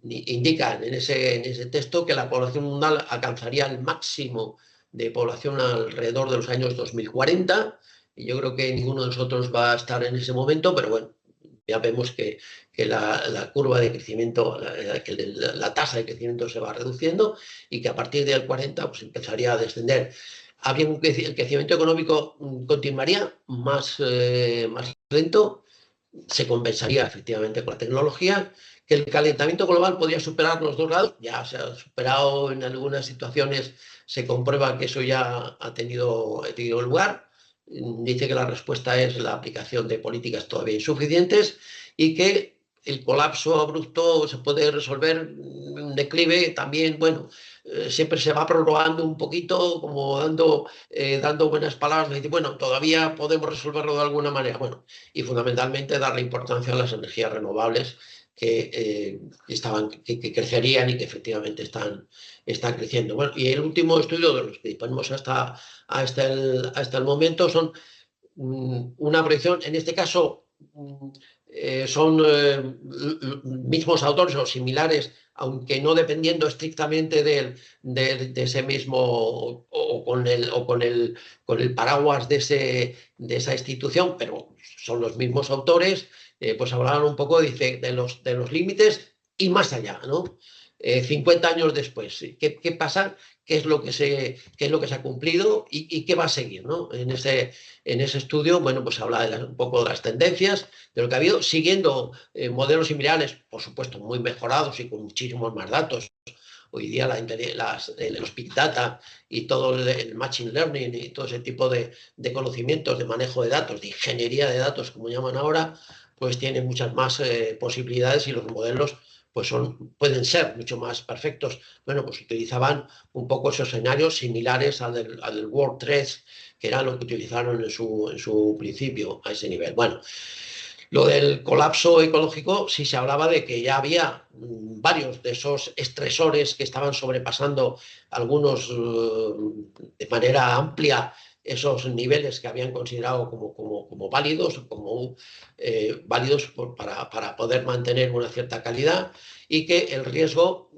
indican en ese texto que la población mundial alcanzaría el máximo de población alrededor de los años 2040, y yo creo que ninguno de nosotros va a estar en ese momento, pero bueno, ya vemos que la curva de crecimiento, la tasa de crecimiento se va reduciendo, y que a partir del 40 pues empezaría a descender. El crecimiento económico continuaría más lento, se compensaría efectivamente con la tecnología, que el calentamiento global podría superar los 2 grados, ya se ha superado en algunas situaciones, se comprueba que eso ya ha tenido lugar. Dice que la respuesta es la aplicación de políticas todavía insuficientes, y que el colapso abrupto se puede resolver, un declive también, bueno, siempre se va prorrogando un poquito, como dando buenas palabras, de decir, bueno, todavía podemos resolverlo de alguna manera. Bueno, y fundamentalmente darle importancia a las energías renovables que crecerían y que efectivamente están creciendo. Bueno, y el último estudio de los que disponemos hasta el momento son una proyección, en este caso son mismos autores o similares, aunque no dependiendo estrictamente de ese mismo o con el paraguas de esa institución, pero son los mismos autores, pues hablaban un poco, dice, de los límites y más allá, ¿no? 50 años después, ¿qué pasa? ¿Qué es lo que se ha cumplido y qué va a seguir, ¿no? En ese estudio, bueno, pues habla un poco de las tendencias, de lo que ha habido, siguiendo modelos similares, por supuesto, muy mejorados y con muchísimos más datos. Hoy día los Big Data y todo el Machine Learning y todo ese tipo de conocimientos, de manejo de datos, de ingeniería de datos, como llaman ahora, pues tienen muchas más posibilidades y los modelos pues pueden ser mucho más perfectos. Bueno, pues utilizaban un poco esos escenarios similares al del World Trade, que era lo que utilizaron en su principio a ese nivel. Bueno, lo del colapso ecológico, sí se hablaba de que ya había varios de esos estresores que estaban sobrepasando algunos de manera amplia esos niveles que habían considerado como válidos, válidos para poder mantener una cierta calidad y que el riesgo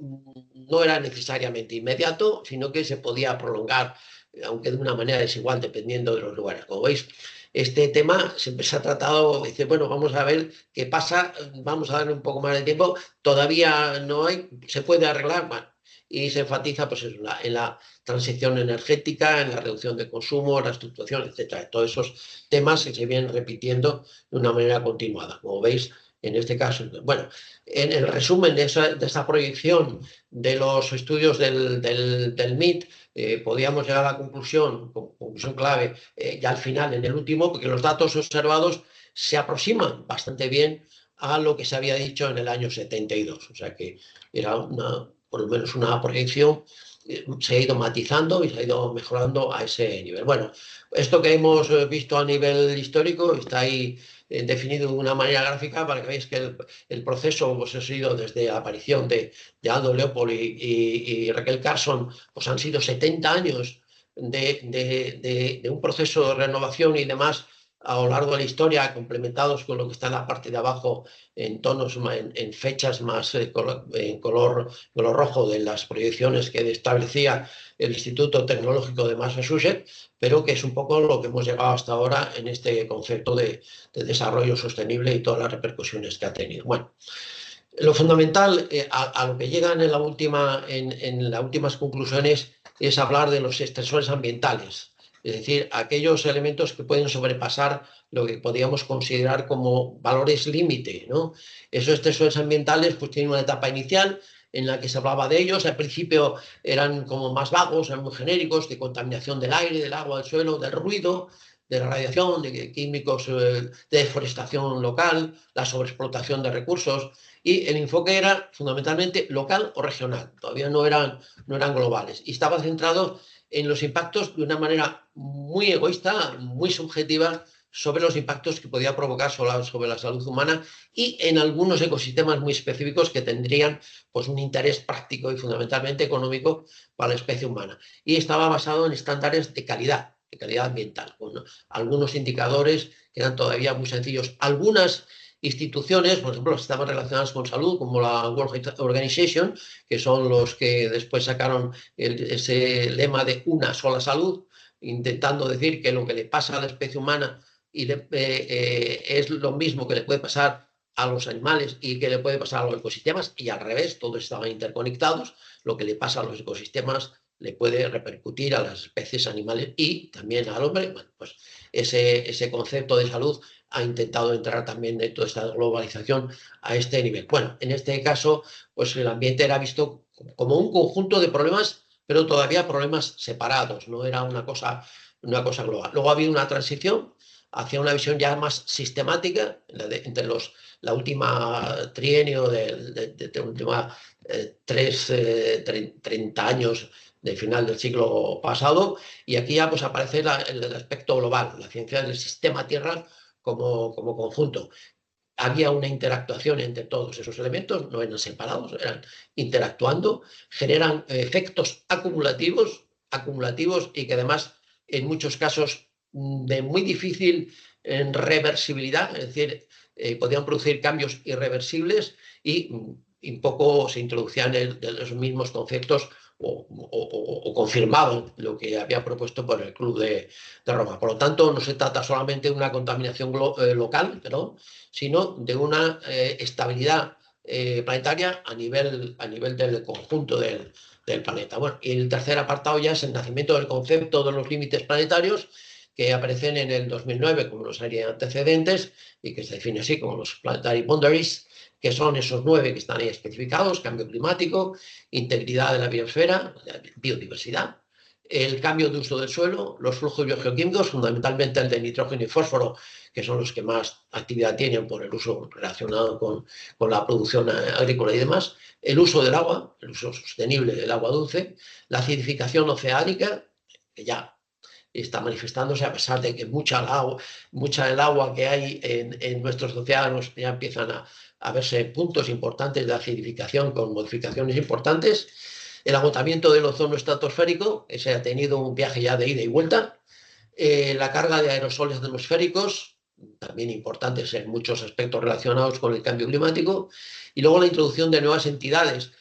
no era necesariamente inmediato, sino que se podía prolongar, aunque de una manera desigual, dependiendo de los lugares. Como veis, este tema siempre se ha tratado, dice, bueno, vamos a ver qué pasa, vamos a darle un poco más de tiempo, todavía no hay, se puede arreglar, bueno, y se enfatiza pues, en la transición energética, en la reducción de consumo, la estructuración, etcétera. Todos esos temas que se vienen repitiendo de una manera continuada. Como veis, en este caso, bueno, en el resumen de esa proyección de los estudios del MIT, podíamos llegar a la conclusión clave, ya al final, en el último, porque los datos observados se aproximan bastante bien a lo que se había dicho en el año 72. O sea que era por lo menos una proyección, se ha ido matizando y se ha ido mejorando a ese nivel. Bueno, esto que hemos visto a nivel histórico está ahí definido de una manera gráfica para que veáis que el proceso pues, ha sido desde la aparición de Aldo Leopold y Raquel Carson, pues han sido 70 años de un proceso de renovación y demás a lo largo de la historia, complementados con lo que está en la parte de abajo en tonos, en fechas más en color rojo de las proyecciones que establecía el Instituto Tecnológico de Massachusetts, pero que es un poco lo que hemos llegado hasta ahora en este concepto de desarrollo sostenible y todas las repercusiones que ha tenido. Bueno, lo fundamental a lo que llegan en las últimas conclusiones es hablar de los estresores ambientales, es decir, aquellos elementos que pueden sobrepasar lo que podríamos considerar como valores límite, ¿no? Esos estresores ambientales pues tienen una etapa inicial en la que se hablaba de ellos, al principio eran como más vagos, eran muy genéricos, de contaminación del aire, del agua, del suelo, del ruido, de la radiación, de químicos, de deforestación local, la sobreexplotación de recursos, y el enfoque era fundamentalmente local o regional, todavía no eran globales, y estaba centrado en los impactos de una manera muy egoísta, muy subjetiva, sobre los impactos que podía provocar sobre la salud humana y en algunos ecosistemas muy específicos que tendrían pues, un interés práctico y fundamentalmente económico para la especie humana. Y estaba basado en estándares de calidad ambiental, con algunos indicadores que eran todavía muy sencillos. Algunas instituciones, por ejemplo, que estaban relacionadas con salud, como la World Health Organization, que son los que después sacaron ese lema de una sola salud, intentando decir que lo que le pasa a la especie humana es lo mismo que le puede pasar a los animales y que le puede pasar a los ecosistemas, y al revés, todos estaban interconectados, lo que le pasa a los ecosistemas le puede repercutir a las especies animales y también al hombre. Bueno, pues ese concepto de salud ha intentado entrar también de toda esta globalización a este nivel. Bueno, en este caso, pues el ambiente era visto como un conjunto de problemas, pero todavía problemas separados, no era una cosa global. Luego ha habido una transición hacia una visión ya más sistemática entre la última trienio de última 30 años del final del siglo pasado, y aquí ya pues, aparece el aspecto global, la ciencia del sistema Tierra como conjunto. Había una interactuación entre todos esos elementos, no eran separados, eran interactuando, generan efectos acumulativos y que además en muchos casos de muy difícil en reversibilidad, es decir, podían producir cambios irreversibles y un poco se introducían los mismos conceptos o confirmaban lo que había propuesto por el Club de Roma. Por lo tanto, no se trata solamente de una contaminación local, ¿no?, sino de una estabilidad planetaria a nivel del conjunto del planeta. Bueno, y el tercer apartado ya es el nacimiento del concepto de los límites planetarios, que aparecen en el 2009 como una serie de antecedentes y que se define así como los planetary boundaries, que son esos 9 que están ahí especificados: cambio climático, integridad de la biosfera, la biodiversidad, el cambio de uso del suelo, los flujos biogeoquímicos, fundamentalmente el de nitrógeno y fósforo, que son los que más actividad tienen por el uso relacionado con la producción agrícola y demás, el uso del agua, el uso sostenible del agua dulce, la acidificación oceánica, que ya está manifestándose, a pesar de que mucha del agua que hay en nuestros océanos ya empiezan a verse puntos importantes de acidificación con modificaciones importantes. El agotamiento del ozono estratosférico, ese ha tenido un viaje ya de ida y vuelta. La carga de aerosoles atmosféricos, también importantes en muchos aspectos relacionados con el cambio climático. Y luego la introducción de nuevas entidades,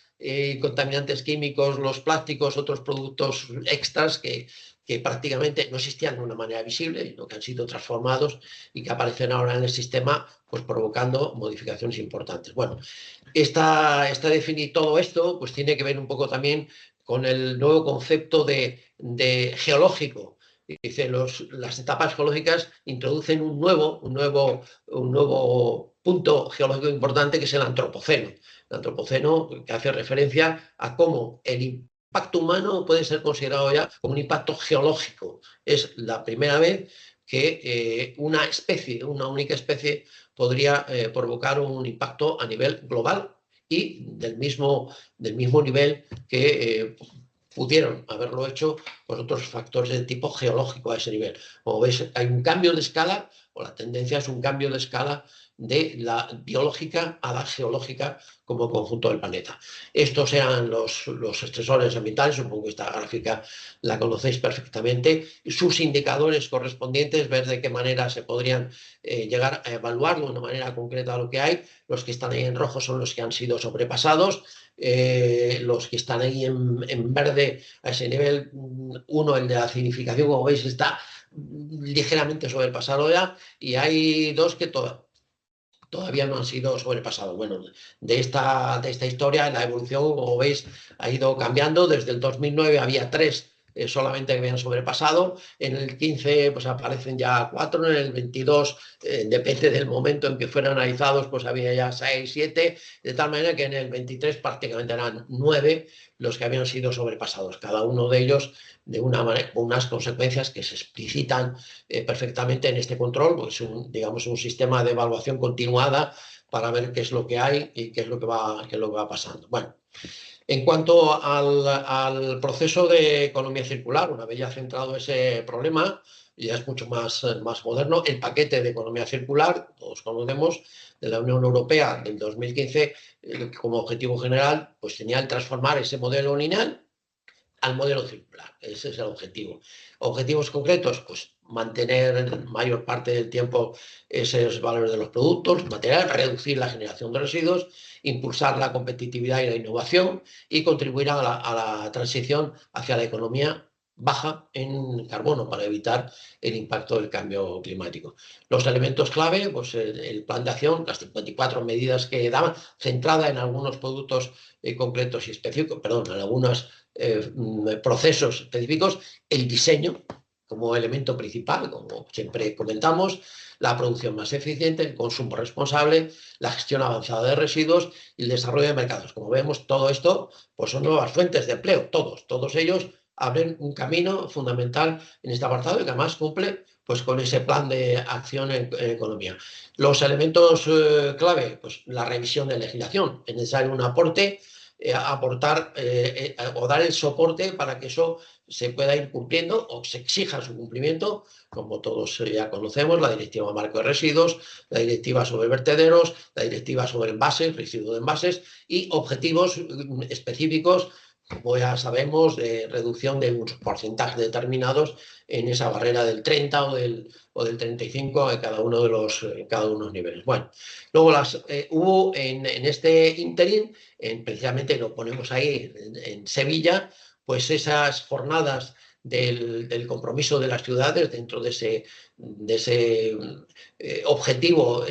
contaminantes químicos, los plásticos, otros productos extras que prácticamente no existían de una manera visible, sino que han sido transformados y que aparecen ahora en el sistema, pues provocando modificaciones importantes. Bueno, definir todo esto pues tiene que ver un poco también con el nuevo concepto de geológico. Dice, las etapas geológicas introducen un nuevo punto geológico importante, que es el antropoceno. El antropoceno, que hace referencia a cómo el impacto humano puede ser considerado ya como un impacto geológico. Es la primera vez que una única especie, podría provocar un impacto a nivel global y del mismo nivel que pudieron haberlo hecho por otros factores de tipo geológico a ese nivel. Como veis, hay un cambio de escala, o la tendencia es un cambio de escala de la biológica a la geológica como conjunto del planeta. Estos eran los estresores ambientales, supongo que esta gráfica la conocéis perfectamente, sus indicadores correspondientes, ver de qué manera se podrían llegar a evaluarlo de una manera concreta lo que hay. Los que están ahí en rojo son los que han sido sobrepasados. Los que están ahí en verde a ese nivel 1, el de la acidificación, como veis, está ligeramente sobrepasado ya, y hay 2 que todavía no han sido sobrepasados. Bueno, de esta historia, la evolución, como veis, ha ido cambiando. Desde el 2009 había 3 solamente que habían sobrepasado. En el 15 pues aparecen ya 4, en el 22 depende del momento en que fueran analizados, pues había ya 6, 7, de tal manera que en el 23 prácticamente eran 9 los que habían sido sobrepasados, cada uno de ellos de unas consecuencias que se explicitan perfectamente en este control, porque es digamos, un sistema de evaluación continuada para ver qué es lo que hay y qué es lo que va pasando. Bueno, en cuanto al proceso de economía circular, una vez ya centrado ese problema, ya es mucho más moderno, el paquete de economía circular, todos conocemos, de la Unión Europea del 2015, como objetivo general, pues tenía el transformar ese modelo lineal al modelo circular. Ese es el objetivo. Objetivos concretos, pues mantener mayor parte del tiempo esos valores de los productos, material, reducir la generación de residuos, impulsar la competitividad y la innovación y contribuir a la transición hacia la economía baja en carbono para evitar el impacto del cambio climático. Los elementos clave, pues el plan de acción, las 54 medidas que daban, centrada en algunos productos concretos y específicos, perdón, en algunos procesos específicos, el diseño como elemento principal, como siempre comentamos, la producción más eficiente, el consumo responsable, la gestión avanzada de residuos y el desarrollo de mercados. Como vemos, todo esto pues son nuevas fuentes de empleo, todos ellos abren un camino fundamental en este apartado y que además cumple pues con ese plan de acción en economía. Los elementos clave, pues la revisión de legislación, es necesario un aporte, aportar o dar el soporte para que eso se pueda ir cumpliendo o se exija su cumplimiento, como todos ya conocemos, la Directiva Marco de Residuos, la Directiva sobre Vertederos, la Directiva sobre Envases, residuos de envases y objetivos específicos como ya sabemos, de reducción de unos porcentajes determinados en esa barrera del 30 o del 35 en cada uno de los niveles. Bueno, luego hubo en este ínterin, precisamente lo ponemos ahí en Sevilla, pues esas jornadas del compromiso de las ciudades dentro de ese objetivo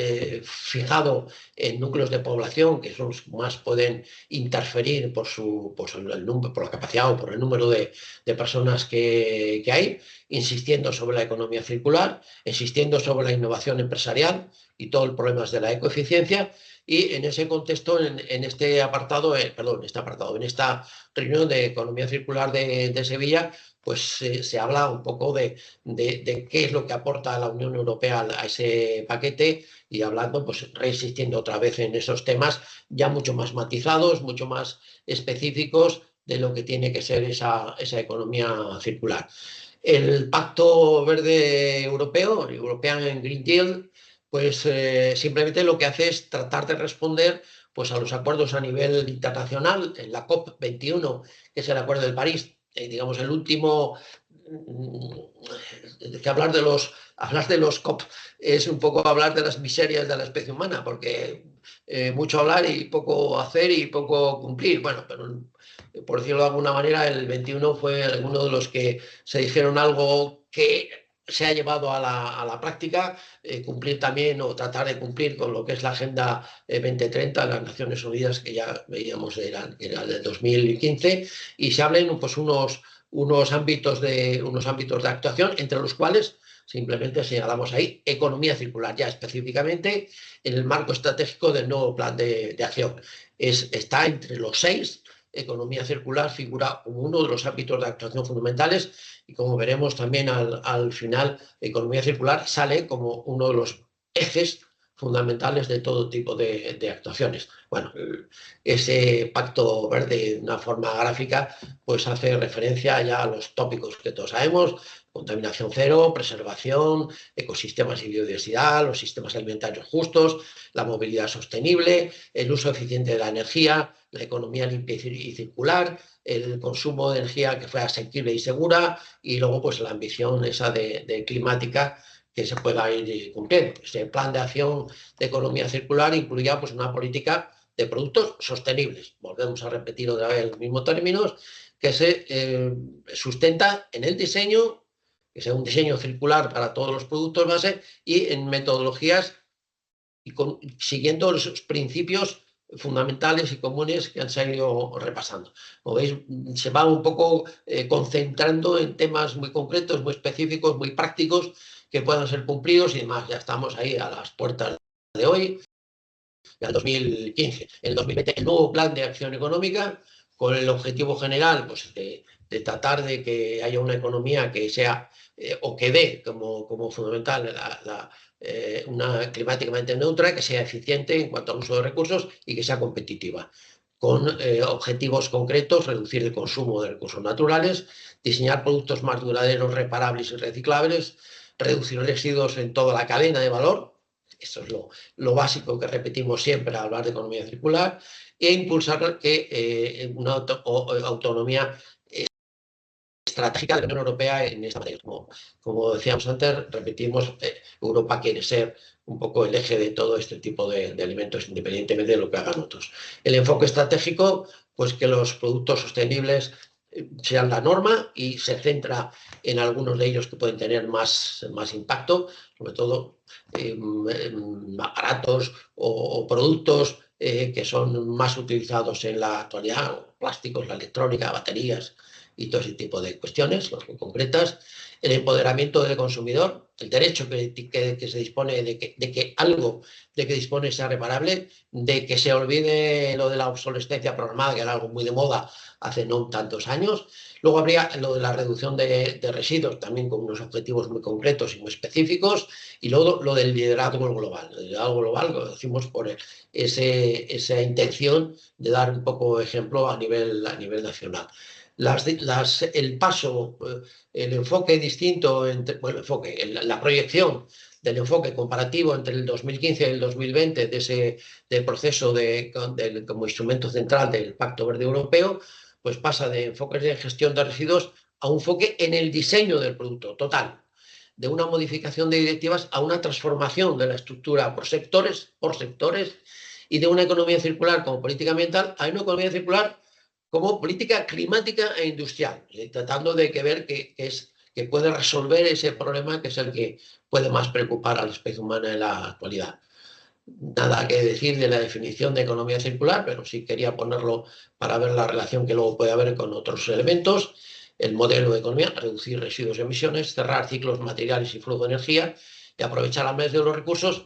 fijado en núcleos de población que son los que más pueden interferir por la capacidad o por el número de personas que hay, insistiendo sobre la economía circular, insistiendo sobre la innovación empresarial y todos los problemas de la ecoeficiencia. Y en ese contexto, en este apartado, en esta reunión de economía circular de Sevilla, pues se habla un poco de qué es lo que aporta la Unión Europea a ese paquete y hablando, pues reinsistiendo otra vez en esos temas ya mucho más matizados, mucho más específicos de lo que tiene que ser esa economía circular. El Pacto Verde Europeo, el European Green Deal, pues simplemente lo que hace es tratar de responder pues, a los acuerdos a nivel internacional, en la COP21, que es el Acuerdo de París, digamos el último, que hablar de los COP es un poco hablar de las miserias de la especie humana, porque mucho hablar y poco hacer y poco cumplir. Bueno, pero por decirlo de alguna manera, el 21 fue uno de los que se dijeron algo que se ha llevado a la práctica, cumplir también o tratar de cumplir con lo que es la Agenda 2030 de las Naciones Unidas, que ya veíamos que era del 2015, y se hablen pues, unos ámbitos de actuación, entre los cuales simplemente señalamos ahí economía circular, ya específicamente en el marco estratégico del nuevo plan de acción. Está entre los 6. Economía circular figura como uno de los ámbitos de actuación fundamentales y como veremos también al final, economía circular sale como uno de los ejes fundamentales de todo tipo de actuaciones. Bueno, ese pacto verde de una forma gráfica pues hace referencia ya a los tópicos que todos sabemos: contaminación cero, preservación, ecosistemas y biodiversidad, los sistemas alimentarios justos, la movilidad sostenible, el uso eficiente de la energía, la economía limpia y circular, el consumo de energía que fuera asequible y segura, y luego pues la ambición esa de climática que se pueda ir cumpliendo. Ese plan de acción de economía circular incluía pues una política de productos sostenibles. Volvemos a repetir otra vez los mismos términos, que se sustenta en el diseño, que sea un diseño circular para todos los productos base y en metodologías y siguiendo los principios fundamentales y comunes que han salido repasando. Como veis, se va un poco concentrando en temas muy concretos, muy específicos, muy prácticos, que puedan ser cumplidos y demás. Ya estamos ahí a las puertas de hoy, al 2015. En el 2020, el nuevo plan de acción económica, con el objetivo general pues, de tratar de que haya una economía que sea o que dé como fundamental una climáticamente neutra, que sea eficiente en cuanto al uso de recursos y que sea competitiva, con objetivos concretos: reducir el consumo de recursos naturales, diseñar productos más duraderos, reparables y reciclables, reducir residuos en toda la cadena de valor. Eso es lo básico que repetimos siempre al hablar de economía circular, e impulsar una autonomía estratégica de la Unión Europea en esta materia. Como decíamos antes, repetimos, Europa quiere ser un poco el eje de todo este tipo de alimentos, independientemente de lo que hagan otros. El enfoque estratégico, pues que los productos sostenibles sean la norma y se centra en algunos de ellos que pueden tener más impacto, sobre todo aparatos o productos que son más utilizados en la actualidad: plásticos, la electrónica, baterías y todo ese tipo de cuestiones, las muy concretas. El empoderamiento del consumidor, el derecho que se dispone de que algo de que dispone sea reparable, de que se olvide lo de la obsolescencia programada, que era algo muy de moda hace no tantos años. Luego habría lo de la reducción de residuos, también con unos objetivos muy concretos y muy específicos. Y luego lo del liderazgo global. El liderazgo global lo decimos por esa intención de dar un poco ejemplo a nivel nacional. El paso, el enfoque distinto, la proyección del enfoque comparativo entre el 2015 y el 2020 del proceso como instrumento central del Pacto Verde Europeo, pues pasa de enfoques de gestión de residuos a un enfoque en el diseño del producto total, de una modificación de directivas a una transformación de la estructura por sectores, y de una economía circular como política ambiental a una economía circular como política climática e industrial, tratando de ver que puede resolver ese problema que es el que puede más preocupar a la especie humana en la actualidad. Nada que decir de la definición de economía circular, pero sí quería ponerlo para ver la relación que luego puede haber con otros elementos. El modelo de economía, reducir residuos y emisiones, cerrar ciclos materiales y flujo de energía y aprovechar al medio de los recursos,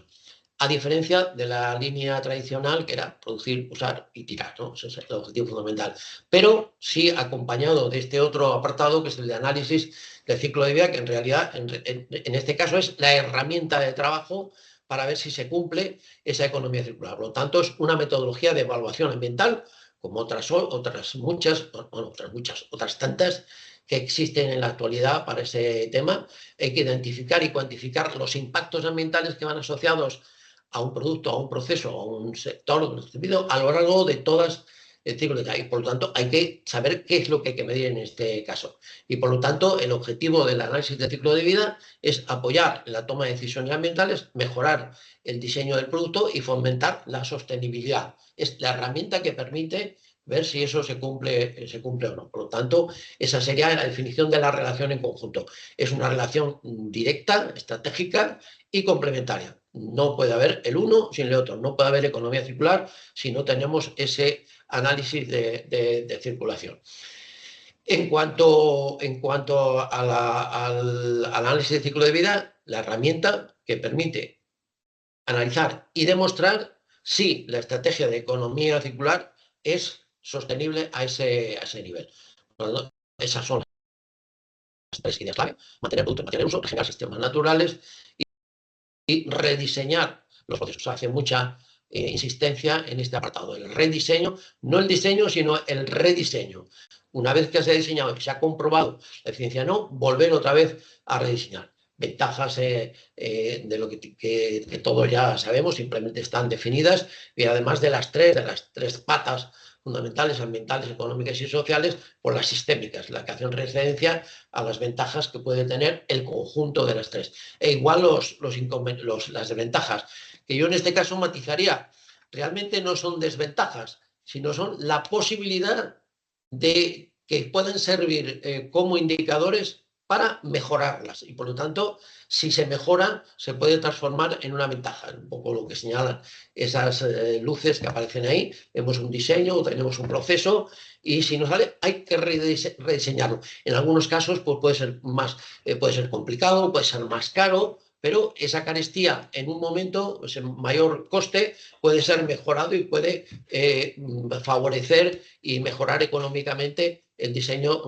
a diferencia de la línea tradicional que era producir, usar y tirar, ¿no? Ese es el objetivo fundamental. Pero sí acompañado de este otro apartado que es el de análisis del ciclo de vida, que en realidad en este caso es la herramienta de trabajo para ver si se cumple esa economía circular. Por lo tanto, es una metodología de evaluación ambiental, como otras tantas que existen en la actualidad para ese tema. Hay que identificar y cuantificar los impactos ambientales que van asociados a un producto, a un proceso, a un sector a lo largo de todas el ciclo de vida. Y por lo tanto, hay que saber qué es lo que hay que medir en este caso. Y por lo tanto, el objetivo del análisis del ciclo de vida es apoyar la toma de decisiones ambientales, mejorar el diseño del producto y fomentar la sostenibilidad. Es la herramienta que permite ver si eso se cumple o no. Por lo tanto, esa sería la definición de la relación en conjunto. Es una relación directa, estratégica y complementaria. No puede haber el uno sin el otro. No puede haber economía circular si no tenemos ese análisis de circulación. En cuanto al análisis de ciclo de vida, la herramienta que permite analizar y demostrar si la estrategia de economía circular es sostenible a ese nivel. Bueno, esas son las tres ideas clave: mantener productos, mantener uso, regenerar sistemas naturales y rediseñar los procesos. Hace mucha insistencia en este apartado, el rediseño, no el diseño, sino el rediseño. Una vez que se ha diseñado y se ha comprobado la eficiencia, no, volver otra vez a rediseñar. Ventajas de lo que todos ya sabemos, simplemente están definidas, y además de las tres patas fundamentales, ambientales, económicas y sociales, por las sistémicas, la que hacen referencia a las ventajas que puede tener el conjunto de las tres. E igual las desventajas, que yo en este caso matizaría, realmente no son desventajas, sino son la posibilidad de que puedan servir como indicadores para mejorarlas. Y por lo tanto, si se mejora, se puede transformar en una ventaja. Un poco lo que señalan esas luces que aparecen ahí. Vemos un diseño o tenemos un proceso y si nos sale hay que rediseñarlo. En algunos casos pues puede ser complicado, puede ser más caro, pero esa carestía en un momento, ese mayor coste, puede ser mejorado y puede favorecer y mejorar económicamente el diseño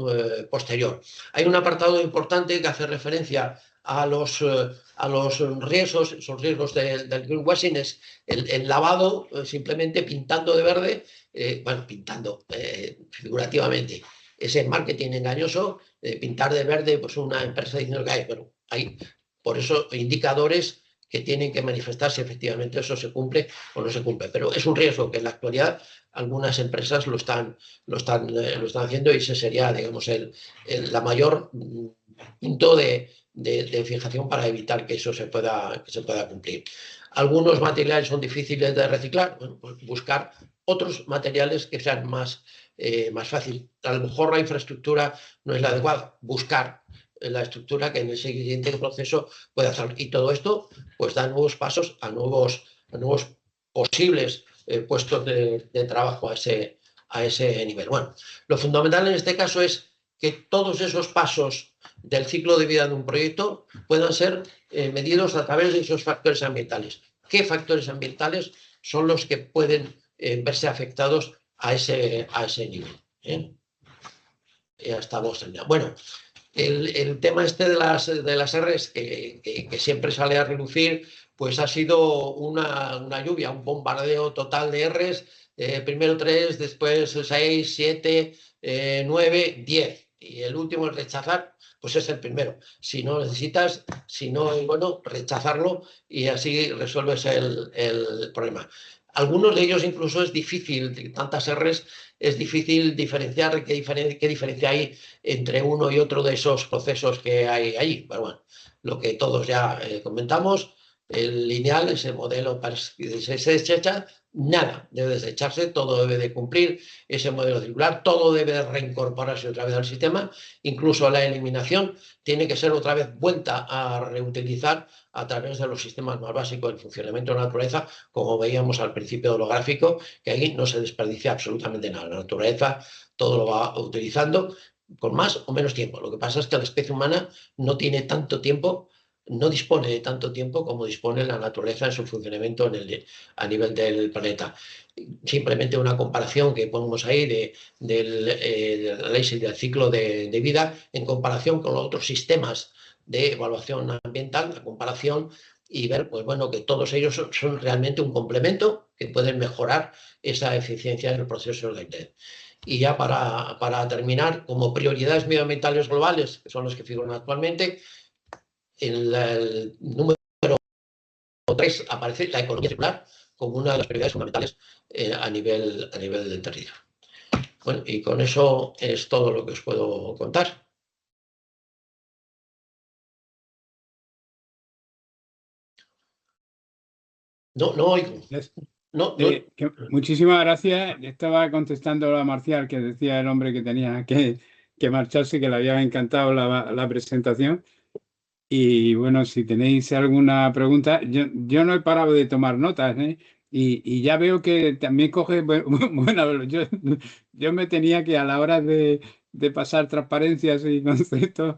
posterior. Hay un apartado importante que hace referencia a los riesgos, esos riesgos del greenwashing, es el lavado, simplemente pintando de verde, pintando figurativamente, ese marketing engañoso, pintar de verde, pues una empresa diciendo que hay por eso indicadores que tienen que manifestar si efectivamente eso se cumple o no se cumple. Pero es un riesgo que en la actualidad algunas empresas lo están haciendo, y ese sería, digamos, la mayor punto de fijación para evitar que eso se pueda cumplir. Algunos materiales son difíciles de reciclar, pues buscar otros materiales que sean más fácil. A lo mejor la infraestructura no es la adecuada, buscar la estructura que en el siguiente proceso puede hacer. Y todo esto pues da nuevos pasos a nuevos posibles puestos de trabajo a ese nivel. Bueno, lo fundamental en este caso es que todos esos pasos del ciclo de vida de un proyecto puedan ser medidos a través de esos factores ambientales. ¿Qué factores ambientales son los que pueden verse afectados a ese nivel? Ya estamos terminando. Bueno, el tema este de las R's que siempre sale a relucir, pues ha sido una lluvia, un bombardeo total de R's, primero 3, después 6, 7, 9, 10. Y el último, el rechazar, pues es el primero. Si no necesitas, si no es bueno, rechazarlo y así resuelves el problema. Algunos de ellos incluso es difícil, de tantas R's, es difícil diferenciar qué diferencia hay entre uno y otro de esos procesos que hay ahí. Pero bueno, lo que todos ya comentamos, el lineal es el modelo para se desecha, nada debe desecharse, todo debe de cumplir ese modelo circular, todo debe reincorporarse otra vez al sistema, incluso la eliminación tiene que ser otra vez vuelta a reutilizar a través de los sistemas más básicos del funcionamiento de la naturaleza, como veíamos al principio de lo gráfico, que ahí no se desperdicia absolutamente nada. La naturaleza todo lo va utilizando con más o menos tiempo. Lo que pasa es que la especie humana no tiene tanto tiempo, no dispone de tanto tiempo como dispone la naturaleza en su funcionamiento a nivel del planeta. Simplemente una comparación que ponemos ahí del análisis del ciclo de vida en comparación con los otros sistemas de evaluación ambiental, la comparación y ver pues, bueno, que todos ellos son realmente un complemento que pueden mejorar esa eficiencia en el proceso de TED. Y ya para terminar, como prioridades medioambientales globales, que son las que figuran actualmente, en el número 3 aparece la economía circular como una de las prioridades fundamentales a nivel del territorio. Bueno, y con eso es todo lo que os puedo contar. No, no oigo. No, no. Muchísimas gracias. Estaba contestando a Marcial, que decía el hombre que tenía que marcharse, que le había encantado la presentación. Y bueno, si tenéis alguna pregunta, yo no he parado de tomar notas, ¿eh? Y ya veo que también coge bueno, yo me tenía que a la hora de pasar transparencias y conceptos,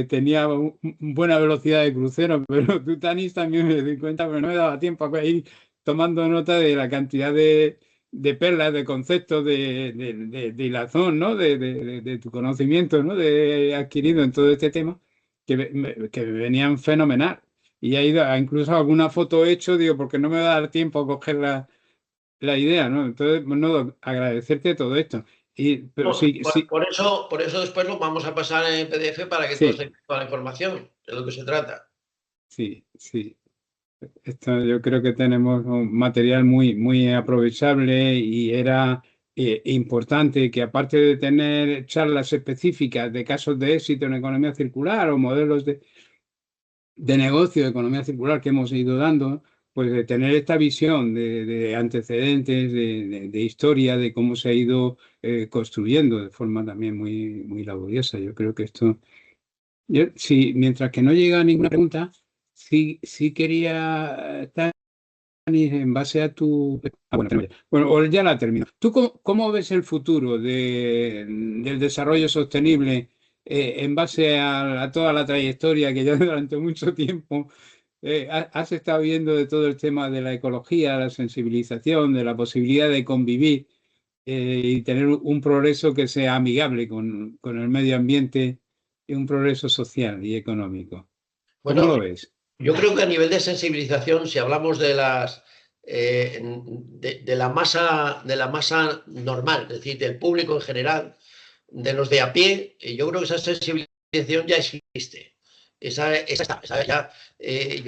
tenía buena velocidad de crucero, pero tú, Tanis, también me di cuenta, pero no me daba tiempo a ir tomando nota de la cantidad de perlas, de conceptos, de hilazón, ¿no? De tu conocimiento, ¿no? Adquirido en todo este tema que venían fenomenal. Y ha ido incluso alguna foto he hecho, digo, porque no me va a dar tiempo a coger la idea, ¿no? Entonces, bueno, agradecerte todo esto. Pero No, sí, sí, por eso después lo vamos a pasar en PDF para que todos sí, tengan toda la información de lo que se trata. sí, sí. Esto, yo creo que tenemos un material muy aprovechable y era importante que aparte de tener charlas específicas de casos de éxito en economía circular o modelos de negocio, de economía circular que hemos ido dando, pues de tener esta visión de antecedentes, de historia, de cómo se ha ido construyendo de forma también muy laboriosa. Yo creo que esto, sí, mientras que no llega ninguna pregunta, sí quería estar en base a tu... bueno, o ya la termino. ¿Tú cómo ves el futuro del desarrollo sostenible en base a toda la trayectoria que ya durante mucho tiempo has estado viendo de todo el tema de la ecología, la sensibilización, de la posibilidad de convivir y tener un progreso que sea amigable con el medio ambiente y un progreso social y económico? ¿Cómo Bueno, lo ves? yo creo que a nivel de sensibilización, si hablamos de la masa normal, es decir, del público en general, de los de a pie, yo creo que esa sensibilización ya existe. Yo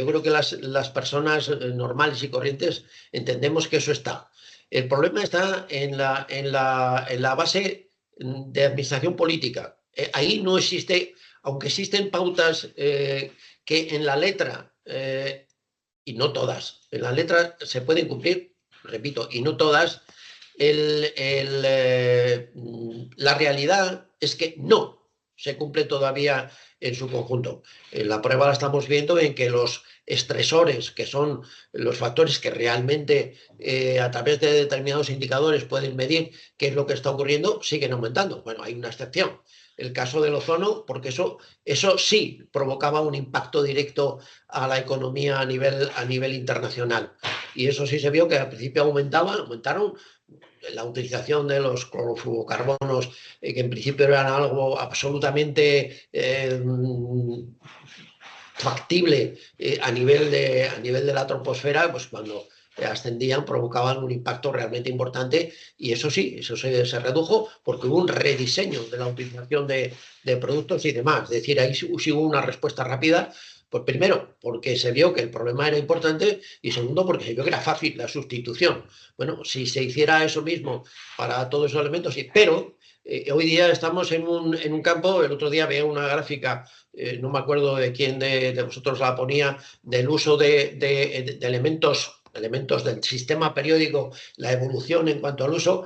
creo que las personas normales y corrientes entendemos que eso está. El problema está en la base de administración política. Ahí no existe, aunque existen pautas que en la letra, y no todas, en la letra se pueden cumplir, repito, y no todas, la realidad es que no se cumple todavía en su conjunto. La prueba la estamos viendo en que los estresores, que son los factores que realmente a través de determinados indicadores pueden medir qué es lo que está ocurriendo, siguen aumentando. Bueno, hay una excepción, el caso del ozono, porque eso sí provocaba un impacto directo a la economía a nivel internacional. Y eso sí se vio que al principio aumentaron la utilización de los clorofluorocarbonos, que en principio eran algo absolutamente factible a nivel de la troposfera, pues cuando ascendían provocaban un impacto realmente importante y eso sí, eso se redujo porque hubo un rediseño de la utilización de productos y demás. Es decir, ahí sí hubo una respuesta rápida Pues primero, porque se vio que el problema era importante y segundo, porque se vio que era fácil la sustitución. Bueno, si se hiciera eso mismo para todos esos elementos, sí, pero hoy día estamos en un campo, el otro día veía una gráfica, no me acuerdo de quién de vosotros la ponía, del uso de elementos del sistema periódico, la evolución en cuanto al uso,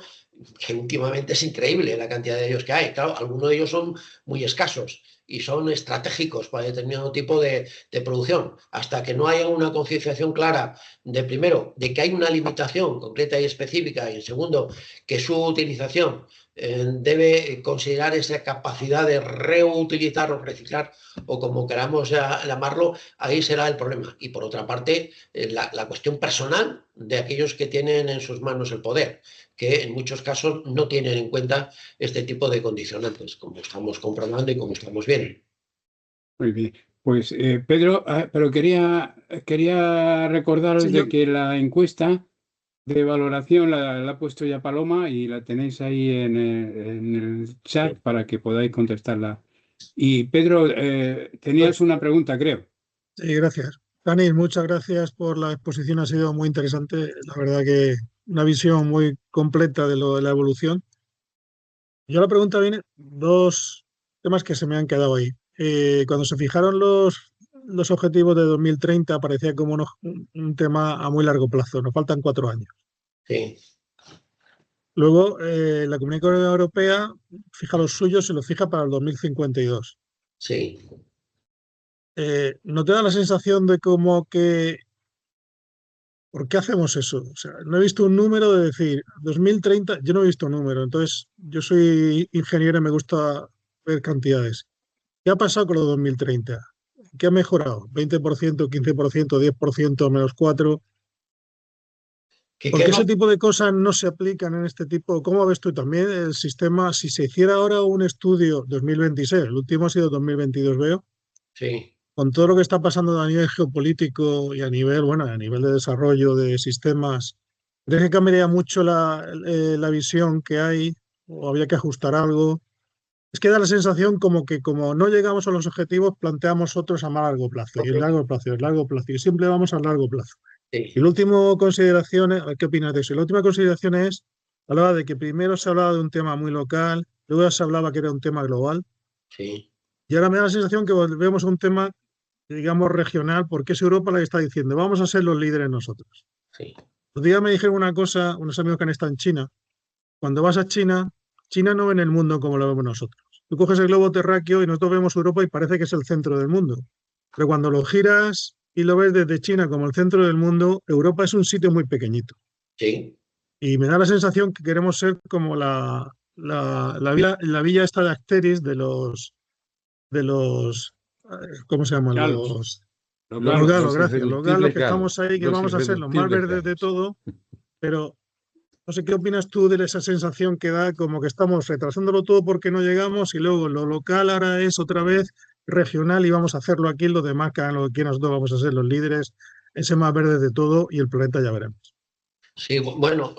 que últimamente es increíble la cantidad de ellos que hay. Claro, algunos de ellos son muy escasos y son estratégicos para determinado tipo de producción. Hasta que no haya una concienciación clara de, primero, de que hay una limitación concreta y específica, y en segundo, que su utilización debe considerar esa capacidad de reutilizar o reciclar, o como queramos llamarlo, ahí será el problema. Y por otra parte, la cuestión personal de aquellos que tienen en sus manos el poder, que en muchos casos no tienen en cuenta este tipo de condicionantes, como estamos comprobando y como estamos viendo. Muy bien. Pues Pedro, pero quería Sí, recordaros yo, de que la encuesta de valoración la ha puesto ya Paloma y la tenéis ahí en el chat para que podáis contestarla. Y Pedro, tenías una pregunta, creo. sí, gracias. Dani, muchas gracias por la exposición, ha sido muy interesante. La verdad que una visión muy completa de lo de la evolución. Yo la pregunta viene, dos temas que se me han quedado ahí. Cuando se fijaron los objetivos de 2030, parecía como un tema a muy largo plazo, nos faltan 4 años. Sí, Luego, la Comunidad Europea fija los suyos y los fija para el 2052. sí. ¿No te da la sensación de como que, ¿por qué hacemos eso? O sea, no he visto un número de decir, 2030, yo no he visto un número, entonces yo soy ingeniero y me gusta ver cantidades. ¿Qué ha pasado con los 2030? ¿Qué ha mejorado? ¿20%, 15%, 10%, menos 4%? ¿Qué Porque no? ese tipo de cosas no se aplican en este tipo. ¿Cómo ves tú también el sistema? Si se hiciera ahora un estudio 2026, el último ha sido 2022, veo, Sí. con todo lo que está pasando a nivel geopolítico y a nivel, bueno, a nivel de desarrollo de sistemas, ¿crees que cambiaría mucho la visión que hay o habría que ajustar algo? Es que da la sensación como que como no llegamos a los objetivos, planteamos otros a más largo plazo, y el largo plazo, y el largo plazo, y siempre vamos a largo plazo. Y Sí, la última consideración, a ver, ¿qué opinas de eso? Y la última consideración es, hablaba de que primero se hablaba de un tema muy local, luego se hablaba que era un tema global, sí, y ahora me da la sensación que volvemos a un tema, digamos, regional, porque es Europa la que está diciendo, vamos a ser los líderes nosotros. sí. Los días me dijeron una cosa, unos amigos que han estado en China, cuando vas a China, China no ve en el mundo como lo vemos nosotros. Tú coges el globo terráqueo y nosotros vemos Europa y parece que es el centro del mundo. Pero cuando lo giras y lo ves desde China como el centro del mundo, Europa es un sitio muy pequeñito. Sí. Y me da la sensación que queremos ser como la villa esta de Acteris de los, ¿cómo se llaman? Galos, los Los galos. galos, Los gracias. Los galos irreductibles que estamos galos. ahí, que Los vamos a ser los más irreductibles verdes de galos. todo, pero no sé qué opinas tú de esa sensación que da, como que estamos retrasándolo todo porque no llegamos y luego lo local ahora es otra vez regional y vamos a hacerlo aquí, los demás que hagan lo que quieran, nosotros vamos a ser los líderes, ese más verde de todo y el planeta ya veremos. Sí, bueno,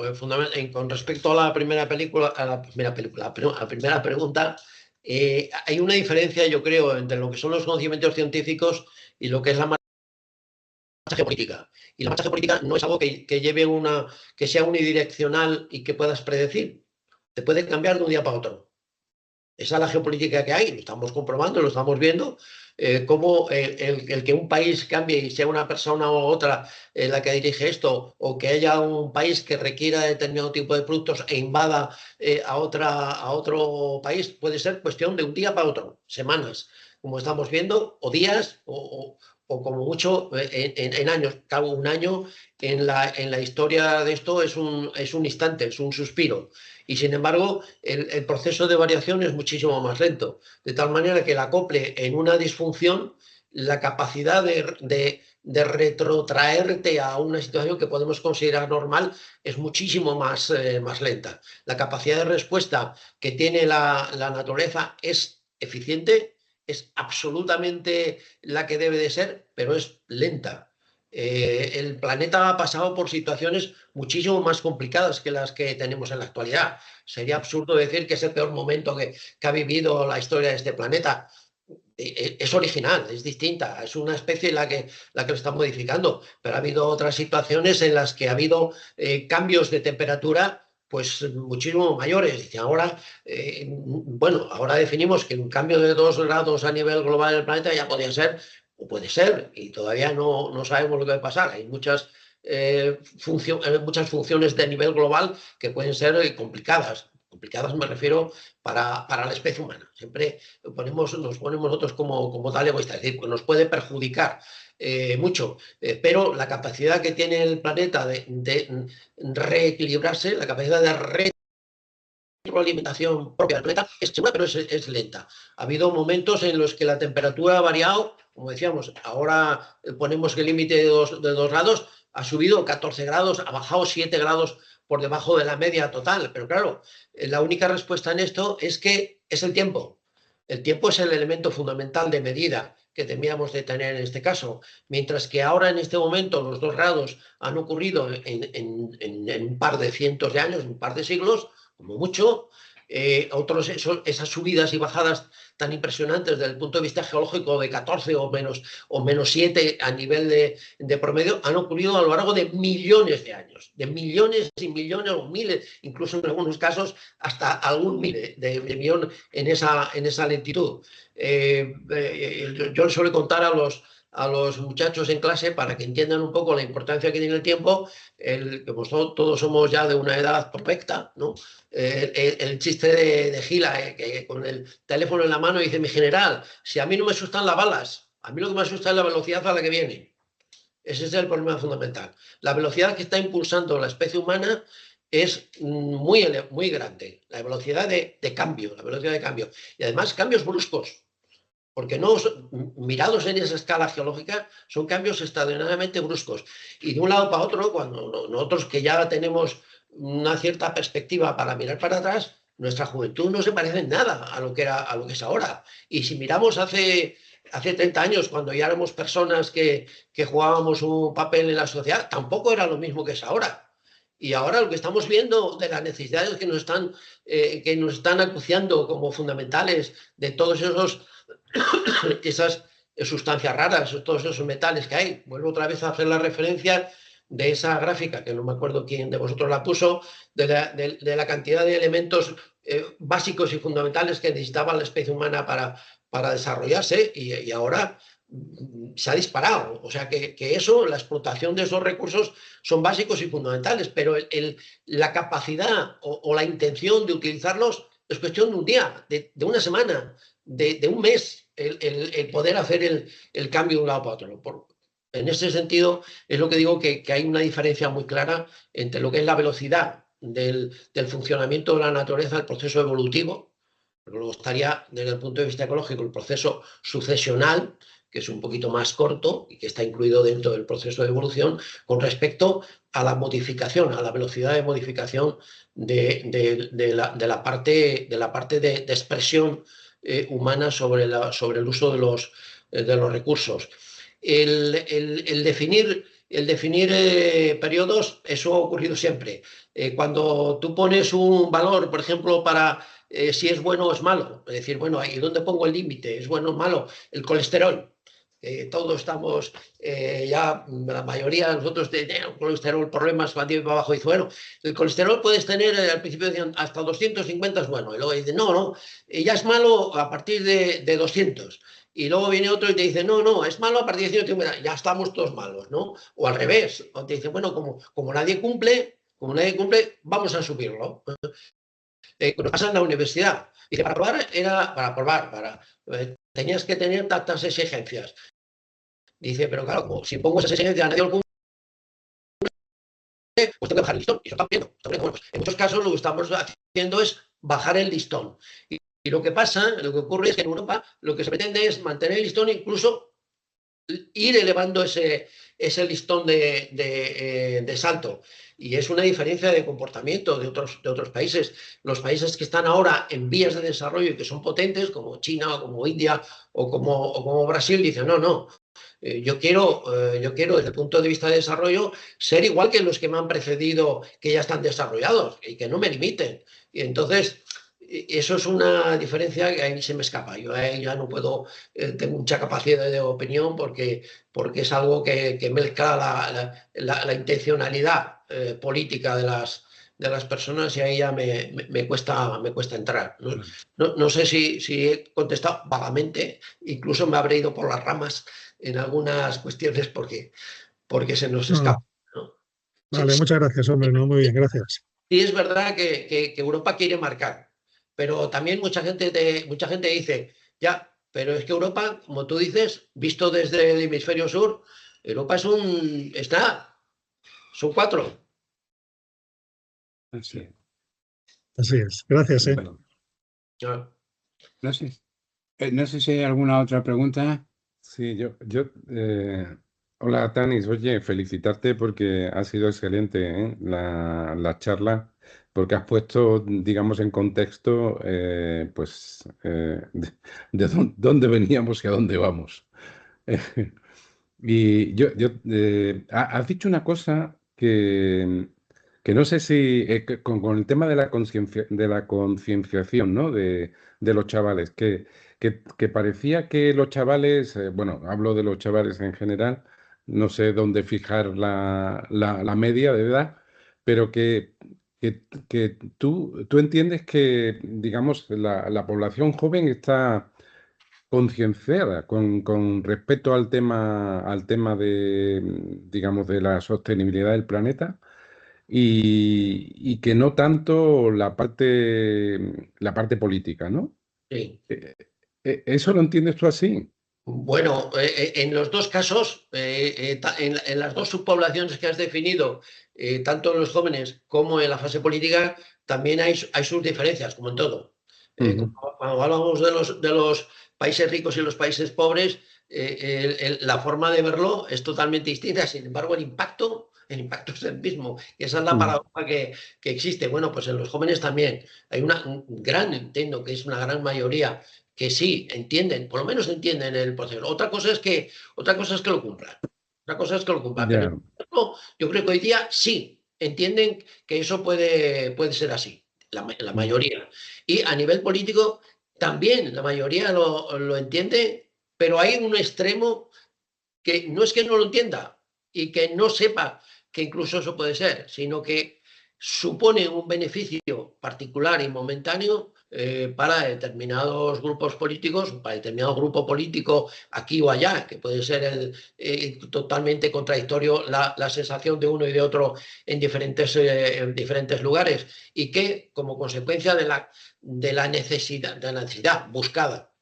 con respecto a la primera película, a la primera pregunta, hay una diferencia, yo creo, entre lo que son los conocimientos científicos y lo que es la marcha geopolítica. Y la marcha geopolítica no es algo que sea unidireccional y que puedas predecir. Te puede cambiar de un día para otro. Esa es la geopolítica que hay, lo estamos comprobando, lo estamos viendo, cómo el que un país cambie y sea una persona u otra la que dirige esto, o que haya un país que requiera determinado tipo de productos e invada a otro país, puede ser cuestión de un día para otro, semanas, como estamos viendo, o días, o como mucho en años. Cada un año en la historia de esto es un instante, es un suspiro. Y sin embargo, el proceso de variación es muchísimo más lento, de tal manera que el acople en una disfunción, la capacidad de retrotraerte a una situación que podemos considerar normal es muchísimo más lenta. La capacidad de respuesta que tiene la naturaleza es eficiente, es absolutamente la que debe de ser, pero es lenta. El planeta ha pasado por situaciones muchísimo más complicadas que las que tenemos en la actualidad. Sería absurdo decir que es el peor momento que ha vivido la historia de este planeta. es original, es distinta, es una especie la que lo está modificando, pero ha habido otras situaciones en las que ha habido cambios de temperatura pues muchísimo mayores. Dice, ahora, bueno, ahora definimos que un cambio de 2 grados a nivel global del planeta ya podría ser, o puede ser, y todavía no sabemos lo que va a pasar. Hay muchas funciones de nivel global que pueden ser complicadas. Complicadas me refiero para la especie humana. Siempre nos ponemos nosotros como tal egoísta, es decir, pues nos puede perjudicar mucho, pero la capacidad que tiene el planeta de reequilibrarse, la capacidad de retroalimentación propia del planeta es segura, pero es lenta. Ha habido momentos en los que la temperatura ha variado, como decíamos, ahora ponemos el límite de 2 grados, ha subido 14 grados, ha bajado 7 grados por debajo de la media total, pero claro, la única respuesta en esto es que es el tiempo. El tiempo es el elemento fundamental de medida que temíamos de tener en este caso, mientras que ahora en este momento los 2 grados han ocurrido en un par de cientos de años, un par de siglos, como mucho. Esas subidas y bajadas tan impresionantes desde el punto de vista geológico de 14 o menos 7 a nivel de promedio han ocurrido a lo largo de millones de años, de millones y millones o miles, incluso en algunos casos hasta algún miles de millón en esa lentitud. Yo suelo contar a los muchachos en clase para que entiendan un poco la importancia que tiene el tiempo, que pues todos somos ya de una edad perfecta, ¿no? El chiste de Gila, que con el teléfono en la mano dice, mi general, si a mí no me asustan las balas, a mí lo que me asusta es la velocidad a la que viene. Ese es el problema fundamental. La velocidad que está impulsando la especie humana es muy grande. La velocidad de cambio, la velocidad de cambio. Y además cambios bruscos. Porque mirados en esa escala geológica, son cambios extraordinariamente bruscos. Y de un lado para otro, cuando nosotros que ya tenemos una cierta perspectiva para mirar para atrás, nuestra juventud no se parece en nada a lo que es ahora. Y si miramos hace 30 años, cuando ya éramos personas que jugábamos un papel en la sociedad, tampoco era lo mismo que es ahora. Y ahora lo que estamos viendo de las necesidades que nos están acuciando como fundamentales de todos esas sustancias raras, todos esos metales que hay. Vuelvo otra vez a hacer la referencia de esa gráfica, que no me acuerdo quién de vosotros la puso, de la cantidad de elementos básicos y fundamentales que necesitaba la especie humana para desarrollarse, y ahora se ha disparado. O sea que eso, la explotación de esos recursos son básicos y fundamentales, pero la capacidad o la intención de utilizarlos es cuestión de un día, de una semana, de un mes, el poder hacer el cambio de un lado para otro. En ese sentido, es lo que digo, que hay una diferencia muy clara entre lo que es la velocidad del funcionamiento de la naturaleza, el proceso evolutivo, pero luego estaría, desde el punto de vista ecológico, el proceso sucesional, que es un poquito más corto y que está incluido dentro del proceso de evolución, con respecto a la modificación, a la velocidad de modificación de la parte de expresión humana sobre el uso de los recursos. El definir periodos, eso ha ocurrido siempre. Cuando tú pones un valor, por ejemplo, para si es bueno o es malo, es decir, bueno, ¿y dónde pongo el límite? ¿Es bueno o es malo? El colesterol. Todos estamos, ya la mayoría de nosotros tenemos colesterol, problemas para arriba y para abajo. Y dice, bueno, el colesterol puedes tener, al principio decían, hasta 250 es bueno. Y luego dice, no, ya es malo a partir de 200. Y luego viene otro y te dice, no, es malo a partir de 150, ya estamos todos malos, ¿no? O al revés, o te dice, bueno, como nadie cumple, vamos a subirlo. Cuando pasa en la universidad, dice, para probar, tenías que tener tantas exigencias. Dice, pero claro, si pongo esas exigencias, nadie lo cumple, pues tengo que bajar el listón. Y eso está bien. Bueno, pues en muchos casos lo que estamos haciendo es bajar el listón. Y lo que ocurre es que en Europa lo que se pretende es mantener el listón, incluso ir elevando ese listón de salto. Y es una diferencia de comportamiento de otros países. Los países que están ahora en vías de desarrollo y que son potentes, como China, o como India, o como Brasil, dicen, no. Yo quiero, desde el punto de vista de desarrollo, ser igual que los que me han precedido, que ya están desarrollados, y que no me limiten. Y entonces, eso es una diferencia que a mí se me escapa. Yo ahí ya no puedo, tengo mucha capacidad de opinión porque es algo que mezcla la intencionalidad política de las personas y ahí ya me cuesta entrar. No sé si he contestado vagamente, incluso me habré ido por las ramas en algunas cuestiones porque se nos No, escapa, ¿no? vale, muchas gracias, hombre, no, muy bien, gracias. Sí es verdad que Europa quiere marcar, pero también mucha gente dice, ya, pero es que Europa, como tú dices, visto desde el hemisferio sur, Europa son cuatro. Así es. Así es, gracias, ¿eh? Bueno, Ah, no sé, no sé si hay alguna otra pregunta. Sí, hola Tanis, oye, felicitarte porque ha sido excelente, la charla, porque has puesto, digamos, en contexto, dónde veníamos y a dónde vamos. Y has dicho una cosa que no sé si, con el tema de la concienciación, ¿no? De los chavales, que parecía que los chavales, bueno, hablo de los chavales en general, no sé dónde fijar la media de edad, pero que tú entiendes que, digamos, la población joven está concienciada con respecto al tema de, digamos, de la sostenibilidad del planeta y que no tanto la parte política, ¿no? sí. ¿Eso lo entiendes tú así? Bueno, en los dos casos, en las dos subpoblaciones que has definido, tanto en los jóvenes como en la fase política, también hay sus diferencias, como en todo. Ujú. Cuando hablamos de los países ricos y los países pobres, la forma de verlo es totalmente distinta. Sin embargo, el impacto es el mismo. Y esa es la Ujú. paradoja que existe. Bueno, pues en los jóvenes también hay entiendo que es una gran mayoría que sí entienden, por lo menos entienden el proceso. Otra cosa es que lo cumplan. Otra cosa es que lo cumplan. Pero Ya. yo creo que hoy día sí entienden que eso puede ser así, la Mm. mayoría. Y a nivel político también la mayoría lo entiende, pero hay un extremo que no es que no lo entienda y que no sepa que incluso eso puede ser, sino que supone un beneficio particular y momentáneo para determinados grupos políticos, para determinado grupo político aquí o allá, que puede ser totalmente contradictorio la sensación de uno y de otro en diferentes lugares, y que como consecuencia de la necesidad buscada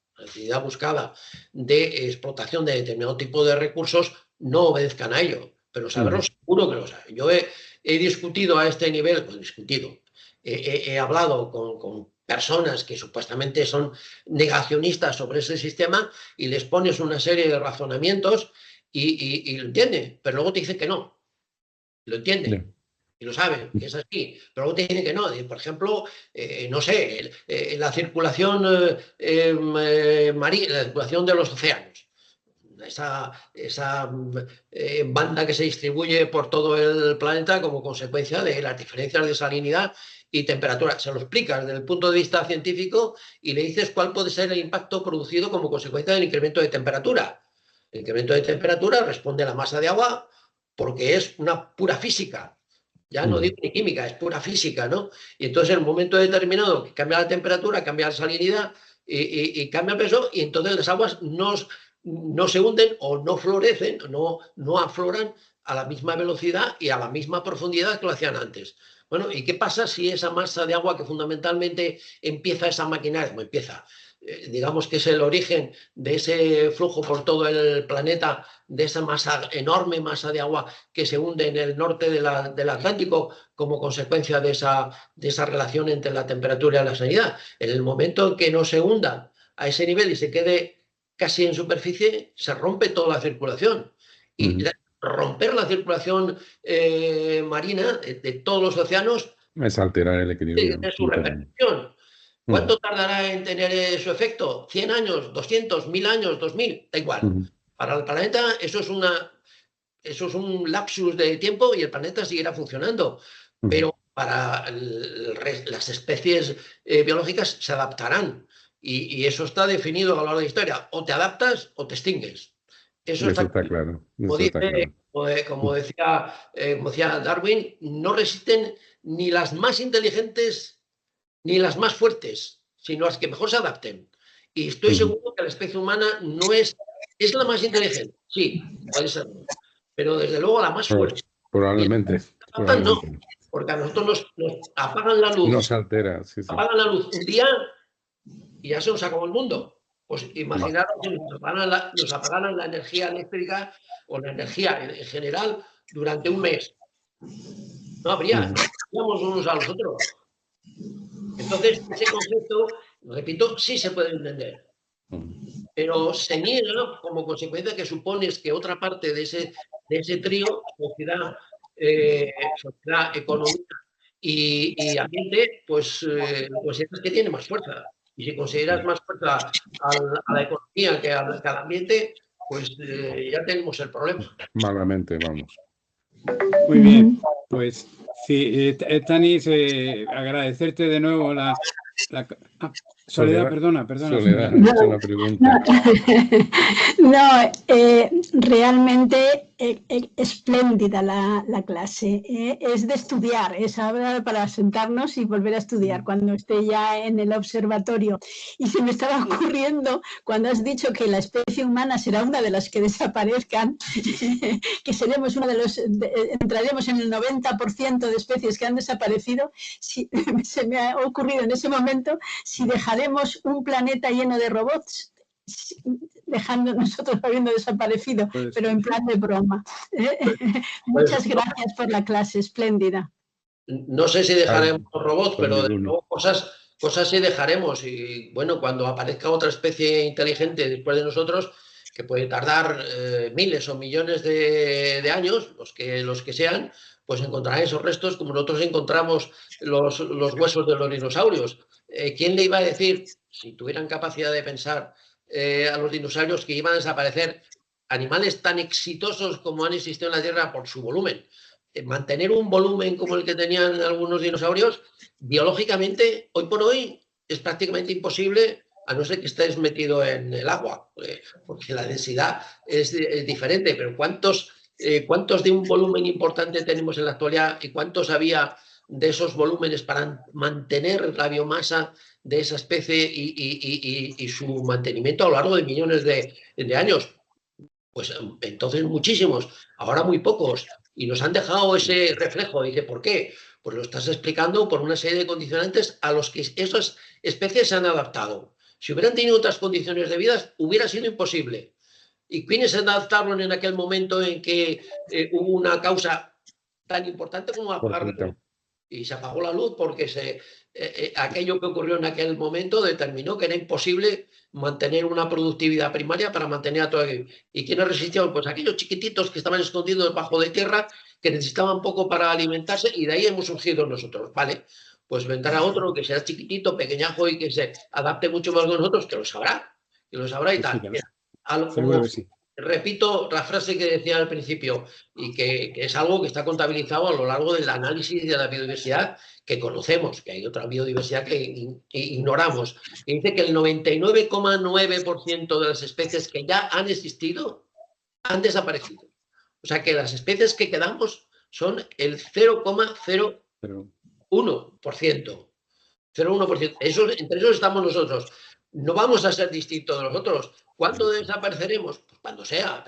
de explotación de determinado tipo de recursos, no obedezcan a ello. Pero saberlo Ujú. seguro que lo saben. Yo he discutido a este nivel, pues discutido, he hablado con personas que supuestamente son negacionistas sobre ese sistema y les pones una serie de razonamientos y lo entienden, pero luego te dicen que no, lo Ya. entienden. Y lo saben, que es así. Pero luego te dicen que no. Por ejemplo, no sé, la circulación marina, la circulación de los océanos. Esa banda que se distribuye por todo el planeta como consecuencia de las diferencias de salinidad y temperatura. Se lo explicas desde el punto de vista científico y le dices cuál puede ser el impacto producido como consecuencia del incremento de temperatura. El incremento de temperatura responde a la masa de agua porque es una pura física. Ya no Ujú. digo ni química, es pura física, ¿no? Y entonces en un momento determinado que cambia la temperatura, cambia la salinidad y cambia el peso y entonces las aguas no se hunden o no florecen, no afloran a la misma velocidad y a la misma profundidad que lo hacían antes. Bueno, ¿y qué pasa si esa masa de agua que fundamentalmente empieza esa maquinaria, como empieza, digamos que es el origen de ese flujo por todo el planeta, de esa enorme masa de agua que se hunde en el norte del Atlántico como consecuencia de esa relación entre la temperatura y la salinidad? En el momento en que no se hunda a ese nivel y se quede casi en superficie, se rompe toda la circulación. Y Ujú. romper la circulación marina de todos los océanos Es alterar el equilibrio. tiene su repercusión. Ujú. ¿Cuánto tardará en tener su efecto? ¿100 años? ¿200? ¿1000 años? ¿2000? Da igual. Ujú. Para el planeta eso es un lapsus de tiempo y el planeta seguirá funcionando. Ujú. Pero las especies biológicas se adaptarán. Y eso está definido a lo largo de la historia. O te adaptas o te extingues. Eso está claro. Como Eso está dice, claro. como decía Darwin, no resisten ni las más inteligentes ni las más fuertes, sino las que mejor se adapten. Y estoy seguro que la especie humana no es la más inteligente, sí, puede ser, pero desde luego la más fuerte. Probablemente. No, porque a nosotros nos apagan la luz. Nos altera, sí. Apagan la luz un día y ya se nos acabó el mundo. Pues imaginaros que nos apagaran la energía eléctrica o la energía en general durante un mes. No habría, nos habríamos unos a los otros. Entonces, ese concepto, repito, sí se puede entender. Pero se niega como consecuencia que supone que otra parte de ese trío, sociedad, economía y ambiente, pues consideras que tiene más fuerza. Y si consideras más fuerza a la economía que al ambiente, pues ya tenemos el problema. Malamente, vamos. Muy bien, pues sí, Tanis, agradecerte de nuevo Soledad, perdona. Soledad, ha hecho una pregunta. No, realmente espléndida la clase. Es de estudiar, es ahora para sentarnos y volver a estudiar cuando esté ya en el observatorio. Y se me estaba ocurriendo, cuando has dicho que la especie humana será una de las que desaparezcan, que seremos entraremos en el 90% de especies que han desaparecido, se me ha ocurrido en ese momento si dejaremos un planeta lleno de robots, dejando nosotros habiendo desaparecido, pero en plan de broma. Muchas gracias por la clase, espléndida. No sé si dejaremos robots, pero de nuevo cosas sí dejaremos. Y bueno, cuando aparezca otra especie inteligente después de nosotros, que puede tardar miles o millones de años, los que sean, pues encontrarán esos restos como nosotros encontramos los huesos de los dinosaurios. ¿Quién le iba a decir, si tuvieran capacidad de pensar, a los dinosaurios que iban a desaparecer animales tan exitosos como han existido en la Tierra por su volumen? Mantener un volumen como el que tenían algunos dinosaurios, biológicamente, hoy por hoy, es prácticamente imposible, a no ser que estés metido en el agua, porque la densidad es diferente, pero ¿cuántos de un volumen importante tenemos en la actualidad y cuántos había de esos volúmenes para mantener la biomasa de esa especie y su mantenimiento a lo largo de millones de años? Pues entonces muchísimos, ahora muy pocos, y nos han dejado ese reflejo. Dice, ¿por qué? Pues lo estás explicando por una serie de condicionantes a los que esas especies se han adaptado. Si hubieran tenido otras condiciones de vida, hubiera sido imposible. ¿Y quiénes se adaptaron en aquel momento en que hubo una causa tan importante como apagar la luz? Y se apagó la luz porque aquello que ocurrió en aquel momento determinó que era imposible mantener una productividad primaria para mantener a todo aquello. ¿Y quiénes resistieron? Pues aquellos chiquititos que estaban escondidos debajo de tierra, que necesitaban poco para alimentarse, y de ahí hemos surgido nosotros, ¿vale? Pues vendrá otro que sea chiquitito, pequeñajo y que se adapte mucho más a nosotros, que lo sabrá y tal. Seguro que sí. Repito la frase que decía al principio y que es algo que está contabilizado a lo largo del análisis de la biodiversidad que conocemos, que hay otra biodiversidad que ignoramos, que dice que el 99,9% de las especies que ya han existido han desaparecido. O sea que las especies que quedamos son el 0,01%. 0,1%. Entre esos estamos nosotros. No vamos a ser distintos de los otros. ¿Cuándo desapareceremos? Pues cuando sea,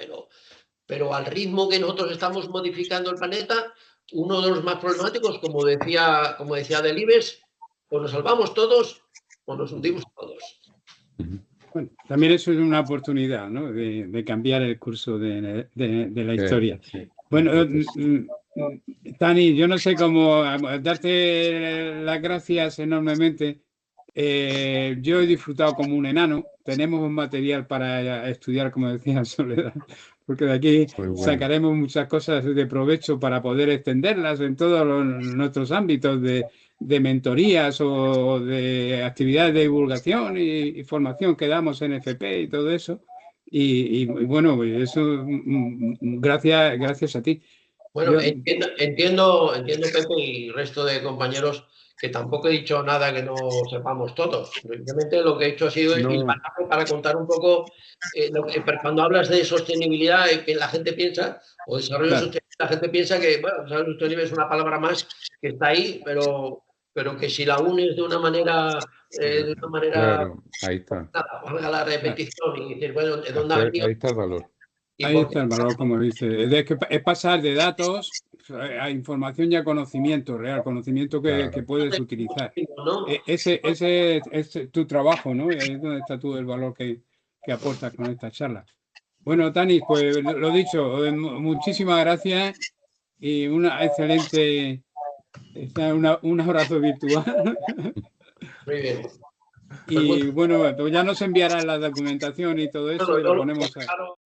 pero al ritmo que nosotros estamos modificando el planeta, uno de los más problemáticos, como decía Delibes, o nos salvamos todos o nos hundimos todos. Bueno, también eso es una oportunidad, ¿no? de cambiar el curso de la historia. Bueno, Tani, yo no sé cómo darte las gracias enormemente. Yo he disfrutado como un enano. Tenemos un material para estudiar, como decía Soledad, porque de aquí sacaremos muchas cosas de provecho para poder extenderlas en todos nuestros ámbitos de mentorías o de actividades de divulgación y formación que damos en FP y todo eso. Y bueno, eso gracias a ti. Bueno, Yo- entiendo, Pepe y el resto de compañeros, que tampoco he dicho nada que no sepamos todos. Simplemente lo que he hecho ha sido No. hilvanarme para contar un poco cuando hablas de sostenibilidad, que la gente piensa, o desarrollo Claro. sostenible, la gente piensa que, bueno, desarrollo sostenible es una palabra más que está ahí, pero que si la unes de una manera, Claro, ahí está. nada, valga la repetición y decir, bueno, ¿de dónde ha venido? Ahí está el valor. Y Ahí por qué está el valor, como dice. Es pasar de datos a información y a conocimiento real, conocimiento que Claro. puedes utilizar. ¿no? Ese es tu trabajo, ¿no? Ahí es donde está tú el valor que aportas con esta charla. Bueno, Tanis, pues lo dicho, muchísimas gracias y una excelente, un abrazo virtual. Muy bien. Y bueno, pues ya nos enviarán la documentación y todo eso y lo ponemos. Claro.